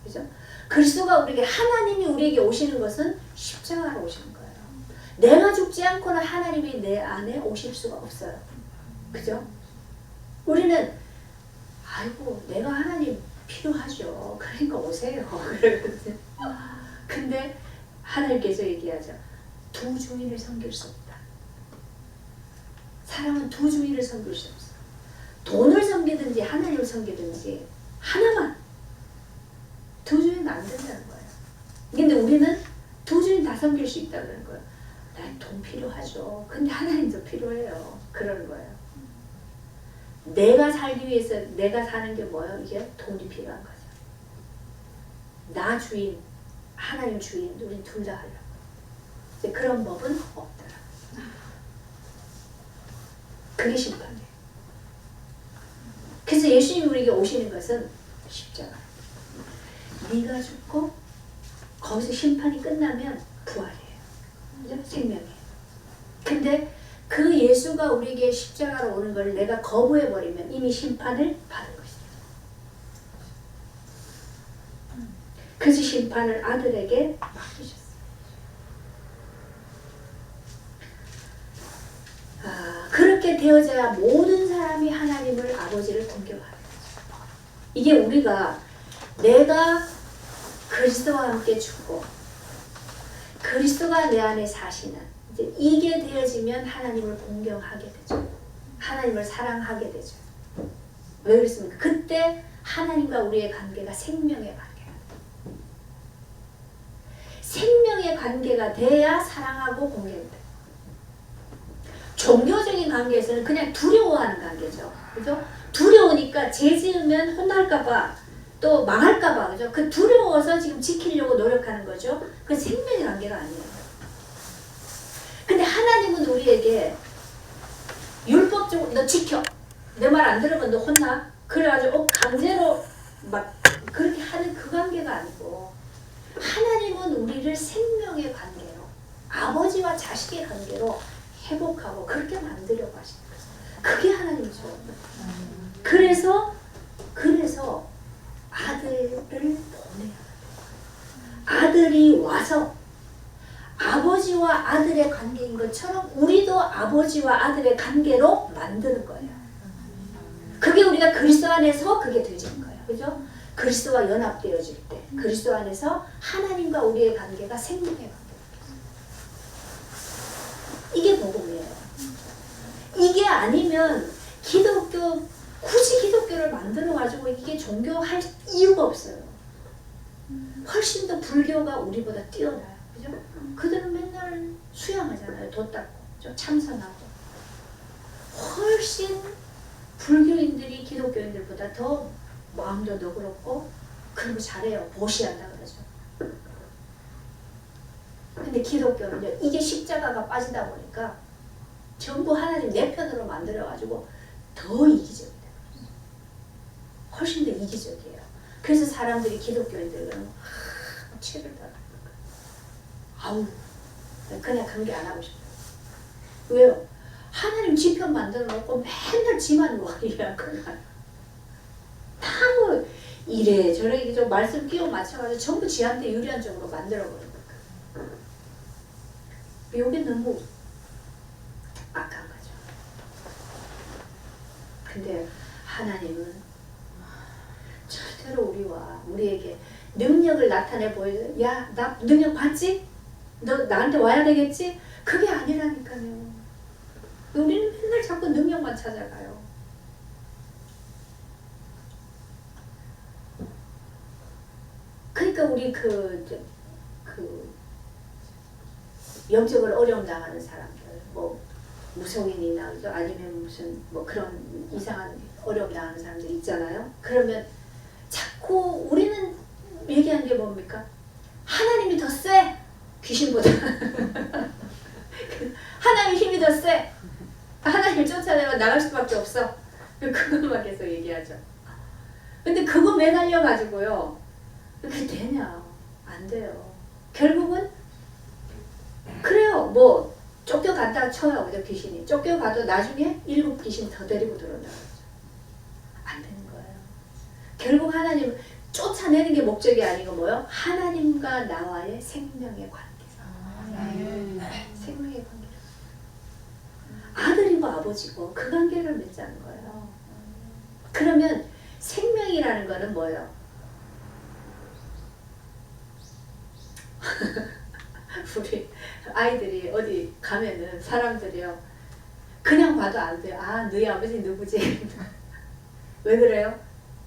그죠? 그리스도가 우리에게 하나님이 우리에게 오시는 것은 십자가로 오시는 거예요. 내가 죽지 않고는 하나님이 내 안에 오실 수가 없어요. 그죠? 우리는 아이고 내가 하나님 필요하죠. 그러니까 오세요. 그러거든요. 근데 하나님께서 얘기하죠. 두 주인을 섬길 수 없다. 사람은 두 주인을 섬길 수 없어. 돈을 섬기든지 하나님을 섬기든지 하나만 두 주인 안 된다는 거예요. 근데 우리는 두 주인 다 섬길 수 있다는 거예요. 난 돈 필요하죠. 근데 하나님도 필요해요. 그러는 거예요. 내가 살기 위해서 내가 사는 게 뭐예요? 이게 돈이 필요한 거죠. 나 주인, 하나님 주인, 우리 둘 다 하려고. 이제 그런 법은 없더라. 그게 심판이에요. 그래서 예수님이 우리에게 오시는 것은 십자가. 네가 죽고 거기서 심판이 끝나면 부활이에요. 그죠? 생명이에요. 근데 그 예수가 우리에게 십자가로 오는 걸 내가 거부해버리면 이미 심판을 받은 것이죠. 그래서 심판을 아들에게 맡기셨어요. 그렇게 되어져야 모든 사람이 하나님을 아버지를 공경하는 거죠. 이게 우리가 내가 그리스도와 함께 죽고 그리스도가 내 안에 사시는 이제 이게 되어지면 하나님을 공경하게 되죠. 하나님을 사랑하게 되죠. 왜 그렇습니까? 그때 하나님과 우리의 관계가 생명의 관계가 돼요. 생명의 관계가 돼야 사랑하고 공경돼요. 종교적인 관계에서는 그냥 두려워하는 관계죠. 그죠? 두려우니까 죄 지으면 혼날까봐 또 망할까봐, 그죠? 그 두려워서 지금 지키려고 노력하는 거죠. 그 생명의 관계가 아니에요. 근데 하나님은 우리에게 율법적으로 너 지켜. 내 말 안 들으면 너 혼나. 그래가지고 강제로 막 그렇게 하는 그 관계가 아니고 하나님은 우리를 생명의 관계로 아버지와 자식의 관계로 회복하고 그렇게 만들려고 하시는 거예요. 그게 하나님이죠. 그래서 아들을 보내야 돼요. 아들이 와서 아버지와 아들의 관계인 것처럼 우리도 아버지와 아들의 관계로 만드는 거예요. 그게 우리가 그리스도 안에서 그게 되어지는 거예요. 그죠? 그리스도와 연합되어질 때 그리스도 안에서 하나님과 우리의 관계가 생명의 관계가 돼요. 이게 복음이에요. 이게 아니면 굳이 기독교를 만들어가지고 이게 종교할 이유가 없어요. 훨씬 더 불교가 우리보다 뛰어나요. 그죠? 그들은 맨날 수양하잖아요. 도 닦고, 참선하고. 훨씬 불교인들이 기독교인들보다 더 마음도 너그럽고, 그리고 잘해요. 보시한다 그러죠. 근데 기독교는요, 이게 십자가가 빠지다 보니까 전부 하나님 내 편으로 만들어가지고 더 이기적이다. 훨씬 더 이기적이에요. 그래서 사람들이 기독교인들은 치를 달라는 거예요. 아우, 그냥 관계 안 하고 싶어요. 왜요? 하나님 지편 만들어 놓고 맨날 지만 뭐 이래거나 다 뭐 이래저래 좀 말씀 끼워 맞춰가지고 전부 지한테 유리한 쪽으로 만들어버린 거예요. 이게 너무 악한 거죠. 근데 하나님은 절대로 우리에게 능력을 나타내 보여요. 야, 나 능력 봤지? 너 나한테 와야 되겠지? 그게 아니라니까요. 우리는 맨날 자꾸 능력만 찾아가요. 그러니까 우리 영적으로 어려움 당하는 사람들, 뭐 무속인이나 아니면 무슨 뭐 그런 이상한 어려움 당하는 사람들 있잖아요. 그러면 자꾸 우리는 얘기한 게 뭡니까? 하나님이 더 세! 귀신보다. 하나님의 힘이 더 세! 하나님을 쫓아내면 나갈 수밖에 없어. 그것만 계속 얘기하죠. 근데 그거 매달려가지고요. 그게 되냐? 안 돼요. 결국은 그래요. 뭐 쫓겨갔다 쳐요. 그죠? 귀신이. 쫓겨가도 나중에 7 귀신 더 데리고 들어온다고 하죠. 안 되는 거예요. 결국 하나님 쫓아내는 게 목적이 아니고 뭐요? 하나님과 나와의 생명의 관계. 생명의 관계. 아들이고 아버지고 그 관계를 맺자는 거예요. 그러면 생명이라는 거는 뭐예요? 우리 아이들이 어디 가면은 사람들이요 그냥 봐도 안 돼요. 아, 너희 아버지 누구지? 왜 그래요?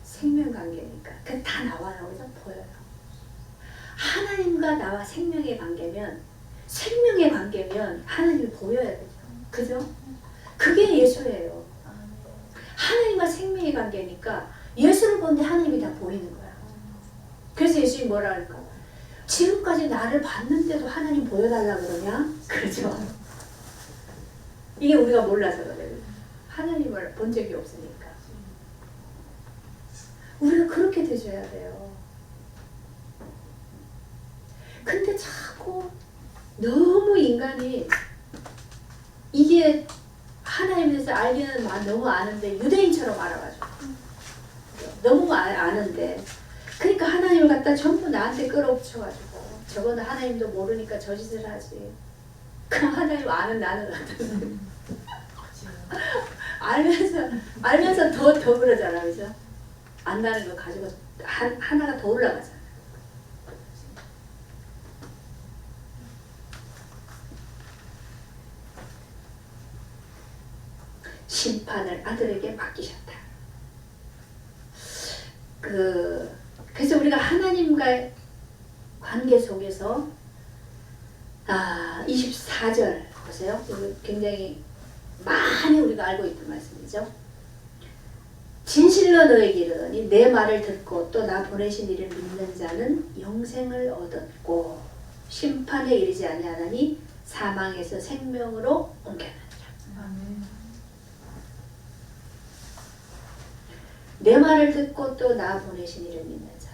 생명 관계니까. 그 다 나와요. 그죠? 보여요. 하나님과 나와 생명의 관계면 생명의 관계면 하나님이 보여야 되죠. 그죠? 그게 예수예요. 하나님과 생명의 관계니까 예수를 보는데 하나님이 다 보이는 거야. 그래서 예수님이 뭐라 할까? 지금까지 나를 봤는데도 하나님 보여달라 그러냐? 그렇죠? 이게 우리가 몰라서 그래요. 하나님을 본 적이 없으니까. 우리가 그렇게 되줘야 돼요. 근데 자꾸 너무 인간이 이게 하나님에 대해서 알기는 너무 아는데 유대인처럼 알아가지고 너무 아는데 그러니까 하나님을 갖다 전부 나한테 끌어붙여가지고 저거는 하나님도 모르니까 저 짓을 하지. 그럼 하나님 아는 나는 어떤 알면서 더 그러잖아. 그죠? 안다는 거 가지고 하나가 더 올라가잖아. 심판을 아들에게 맡기셨다. 그래서 우리가 하나님과의 관계 속에서 24절 보세요. 이거 굉장히 많이 우리가 알고 있는 말씀이죠. 진실로 너에게 이르노니 내 말을 듣고 또 나 보내신 이를 믿는 자는 영생을 얻었고 심판에 이르지 아니하나니 사망에서 생명으로 옮겨나니라. 내 말을 듣고 또 나 보내신 이를 믿는 자.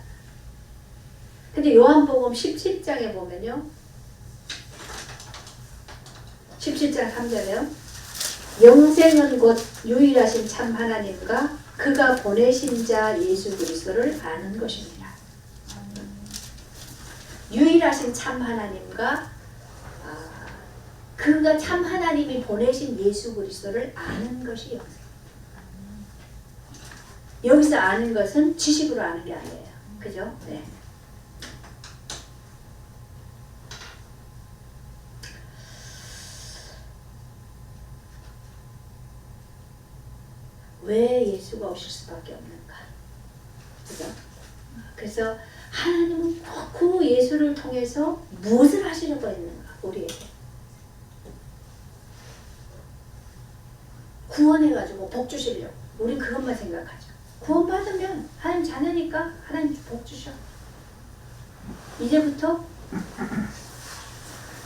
근데 요한복음 17장에 보면요. 17장 3절에요. 영생은 곧 유일하신 참 하나님과 그가 보내신 자 예수 그리스도를 아는 것입니다. 유일하신 참 하나님과 그가 참 하나님이 보내신 예수 그리스도를 아는 것이 영생. 여기서 아는 것은 지식으로 아는 게 아니에요. 그죠? 네. 왜 예수가 오실 수밖에 없는가? 그죠? 그래서 하나님은 그 예수를 통해서 무엇을 하시려고 했는가? 우리에게. 구원해가지고 복 주시려고. 우린 그것만 생각하죠. 구원 받으면 하나님 자녀니까 하나님 복 주셔. 이제부터.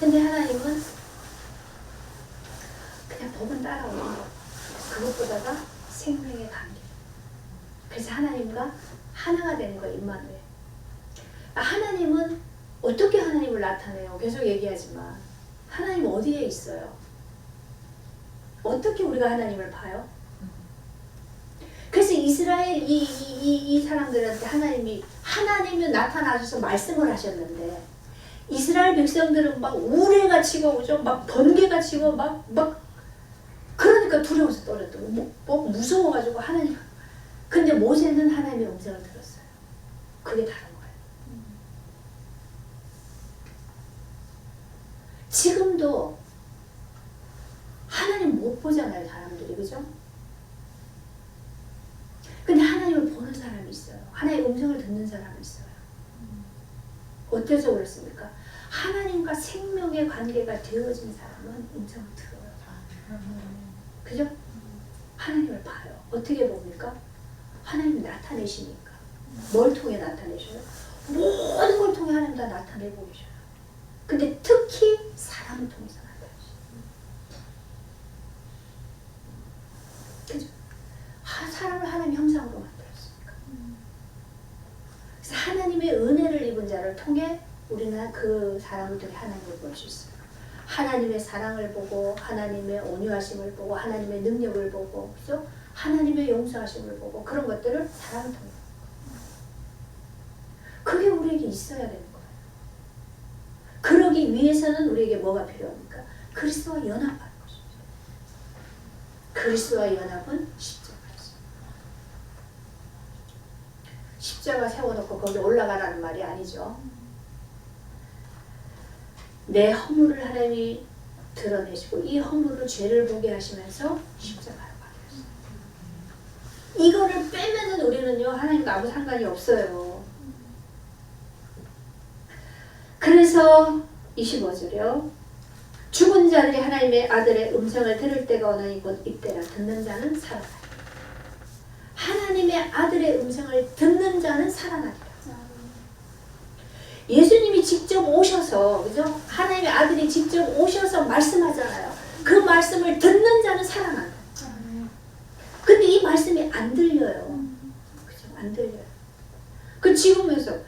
근데 하나님은 그냥 복은 따라오는 거. 그것보다가 생명의 관계. 그래서 하나님과 하나가 되는 거 임마누엘. 하나님은 어떻게 하나님을 나타내요? 계속 얘기하지만 하나님 어디에 있어요? 어떻게 우리가 하나님을 봐요? 그래서 이스라엘 이 사람들한테 하나님이 나타나셔서 말씀을 하셨는데 이스라엘 백성들은 막 우레가 치고 오죠. 막 번개가 치고 막 그러니까 두려워서 떨었던 뭐 무서워가지고 하나님. 근데 모세는 하나님의 음성을 들었어요. 그게 다른 거예요. 지금도 하나님 못 보잖아요, 사람들이. 그죠? 근데 하나님을 보는 사람이 있어요. 하나님의 음성을 듣는 사람이 있어요. 어때서 그렇습니까? 하나님과 생명의 관계가 되어진 사람은 음성을 들어요. 그죠? 하나님을 봐요. 어떻게 봅니까? 하나님이 나타내시니까. 뭘 통해 나타내셔요? 모든 걸 통해 하나님 다 나타내고 계셔요. 근데 특히 사람을 통해서 나타내셔요. 그죠? 사람을 하나님 형상으로 만들었으니까. 그래서 하나님의 은혜를 입은 자를 통해 우리는 그 사람을 통해 하나님을 볼 수 있어요. 하나님의 사랑을 보고 하나님의 온유하심을 보고 하나님의 능력을 보고 그죠? 하나님의 용서하심을 보고 그런 것들을 사랑을 통해 그게 우리에게 있어야 되는 거예요. 그러기 위해서는 우리에게 뭐가 필요합니까? 그리스도와 연합하는 것입니다. 그리스도와 연합은 십자가였어요. 십자가 세워놓고 거기 올라가라는 말이 아니죠. 내 허물을 하나님이 드러내시고 이 허물을 죄를 보게 하시면서 십자가로 가게 하셨어요. 이거를 빼면은 우리는요 하나님과 아무 상관이 없어요. 그래서 25절이요. 죽은 자들이 하나님의 아들의 음성을 들을 때가 오나니 곧 이때라. 듣는 자는 살아나리라. 하나님의 아들의 음성을 듣는 자는 살아나리라. 예수님이 직접 오셔서 그죠? 하나님의 아들이 직접 오셔서 말씀하잖아요. 그 말씀을 듣는 자는 살아난다. 근데 이 말씀이 안 들려요. 그죠? 안 들려요. 그 지금에서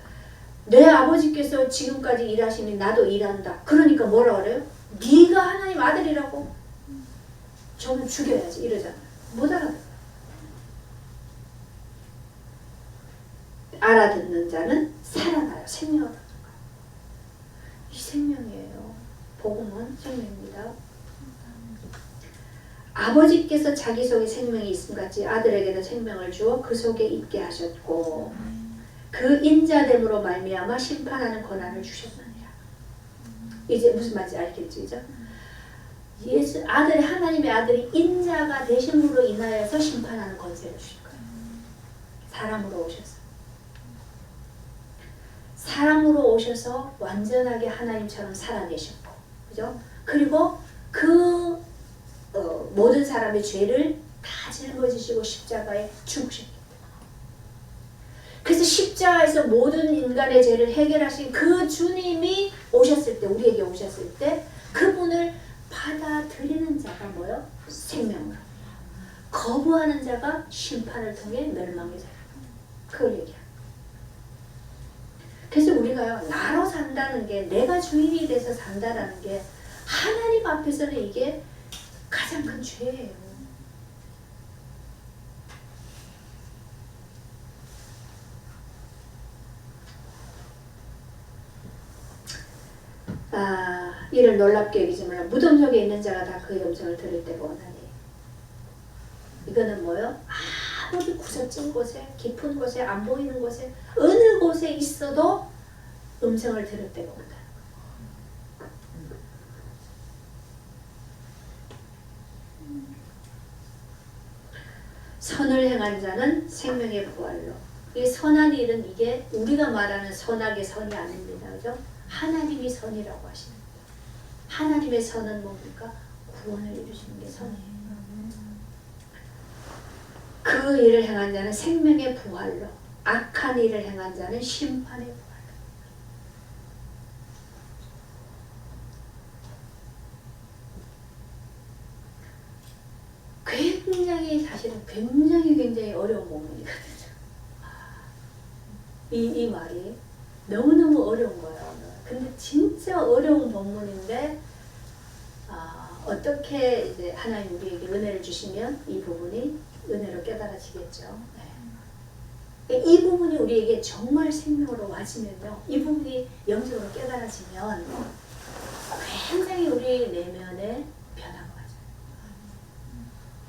내 아버지께서 지금까지 일하시니 나도 일한다. 그러니까 뭐라 그래요? 네가 하나님 아들이라고? 저는 죽여야지 이러잖아요. 못 알아들어요. 알아듣는 자는 살아나요. 생명을 얻어요. 이 생명이에요. 복음은 생명입니다. 아버지께서 자기 속에 생명이 있음같이 아들에게도 생명을 주어 그 속에 있게 하셨고 그 인자됨으로 말미암아 심판하는 권한을 주셨느니라. 이제 무슨 말인지 알겠죠? 그죠? 예수 아들이 하나님의 아들이 인자가 되심으로 인하여서 심판하는 권세를 주신 거예요. 사람으로 오셔서. 사람으로 오셔서 완전하게 하나님처럼 살아내셨고, 그죠? 그리고 그 모든 사람의 죄를 다 짊어지시고 십자가에 죽으셨기 때문에. 그래서 십자가에서 모든 인간의 죄를 해결하신 그 주님이 오셨을 때, 우리에게 오셨을 때 그분을 받아들이는 자가 뭐요? 생명으로. 거부하는 자가 심판을 통해 멸망의 자예요. 그걸 얘기합니다. 그래서 우리가요, 나로 산다는 게, 내가 주인이 돼서 산다라는 게 하나님 앞에서는 이게 가장 큰 죄예요. 이를 놀랍게 여기지만 무덤 속에 있는 자가 다 그의 음성을 들을 때가 오나니. 이거는 뭐요? 아무리 구석진 곳에, 깊은 곳에, 안 보이는 곳에, 어느 곳에 있어도 음성을 들을 때가 온다. 선을 행한 자는 생명의 부활로. 이 선한 일은 이게 우리가 말하는 선악의 선이 아닙니다. 그죠? 하나님이 선이라고 하십니다. 하나님의 선은 뭡니까? 구원을 이루시는 게 선이에요. 그 일을 행한 자는 생명의 부활로, 악한 일을 행한 자는 심판의 부활로. 굉장히 사실은 굉장히 어려운 본문이거든요. 이 말이 너무너무 어려운 거예요. 근데 진짜 어려운 본문인데 어떻게 이제 하나님 우리에게 은혜를 주시면 이 부분이 은혜로 깨달아지겠죠. 네. 이 부분이 우리에게 정말 생명으로 와지면요. 이 부분이 영적으로 깨달아지면 굉장히 우리 내면에 변화가 와요.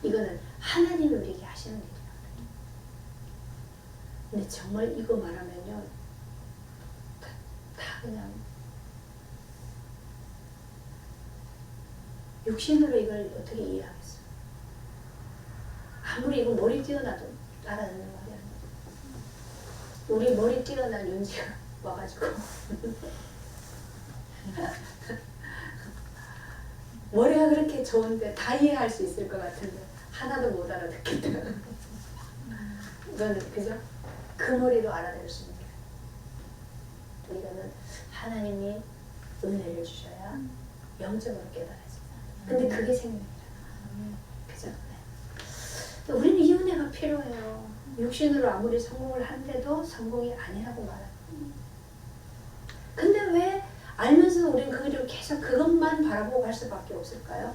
이거는 하나님이 우리에게 하시는 일이에요. 근데 정말 이거 말하면요. 다 그냥 육신으로 이걸 어떻게 이해하겠어요? 아무리 이거 머리 뛰어나도 알아듣는 말이 아니에요. 우리 머리 뛰어난 윤지가 와가지고 머리가 그렇게 좋은데 다 이해할 수 있을 것 같은데 하나도 못 알아듣겠다. 이거는 그죠? 그 머리로 알아들을 수 있는 거예요. 이거는 하나님이 은혜를 주셔야 영적으로 깨달아집니다. 근데 그게 생명이잖아. 그죠? 네. 우리는 이 은혜가 필요해요. 육신으로 아무리 성공을 한데도 성공이 아니라고 말합니다. 근데 왜 알면서 우리는 그걸 계속 그것만 바라보고 갈 수밖에 없을까요?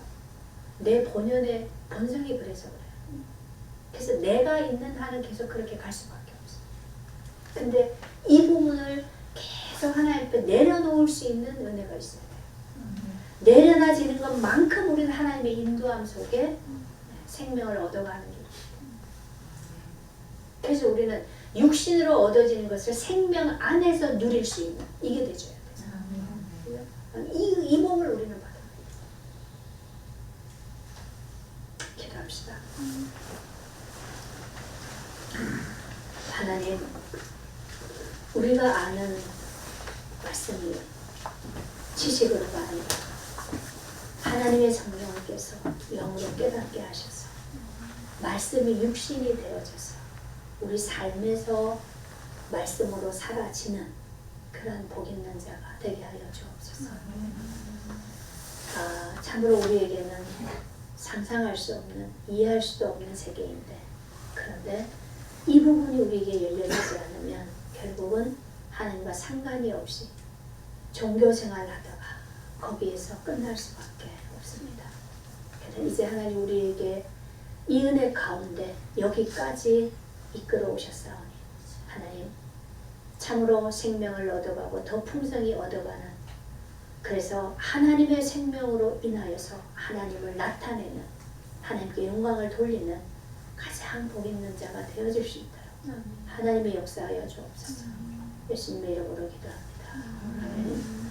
내 본연의 본성이 그래서 그래요. 그래서 내가 있는 한은 계속 그렇게 갈 수밖에 없어요. 근데 이 부분을 계속 하나님 앞에 내려놓을 수 있는 은혜가 있어야 돼요. 내려놔지는 것만큼 우리는 하나님의 인도함 속에 생명을 얻어가는 게 있어요. 그래서 우리는 육신으로 얻어지는 것을 생명 안에서 누릴 수 있는 이게 되줘야 돼요. 이 몸을 우리는 받아야 돼요. 기도합시다. 하나님, 우리가 아는 말씀이 지식으로가 아니라 하나님의 성령께서 영으로 깨닫게 하셔서 말씀이 육신이 되어져서 우리 삶에서 말씀으로 사라지는 그런 복 있는 자가 되게 하여 주옵소서. 참으로 우리에게는 상상할 수 없는, 이해할 수도 없는 세계인데, 그런데 이 부분이 우리에게 열려지지 않으면 결국은 하나님과 상관이 없이 종교 생활하다가 거기에서 끝날 수밖에 없습니다. 그래서 이제 하나님 우리에게 이 은혜 가운데 여기까지 이끌어 오셨사오니 하나님 참으로 생명을 얻어가고 더 풍성히 얻어가는, 그래서 하나님의 생명으로 인하여서 하나님을 나타내는, 하나님께 영광을 돌리는 가장 복 있는 자가 되어줄 수 있도록 하나님의 역사하여 주옵소서. 예수님의 이름으로 기도합니다. 아멘.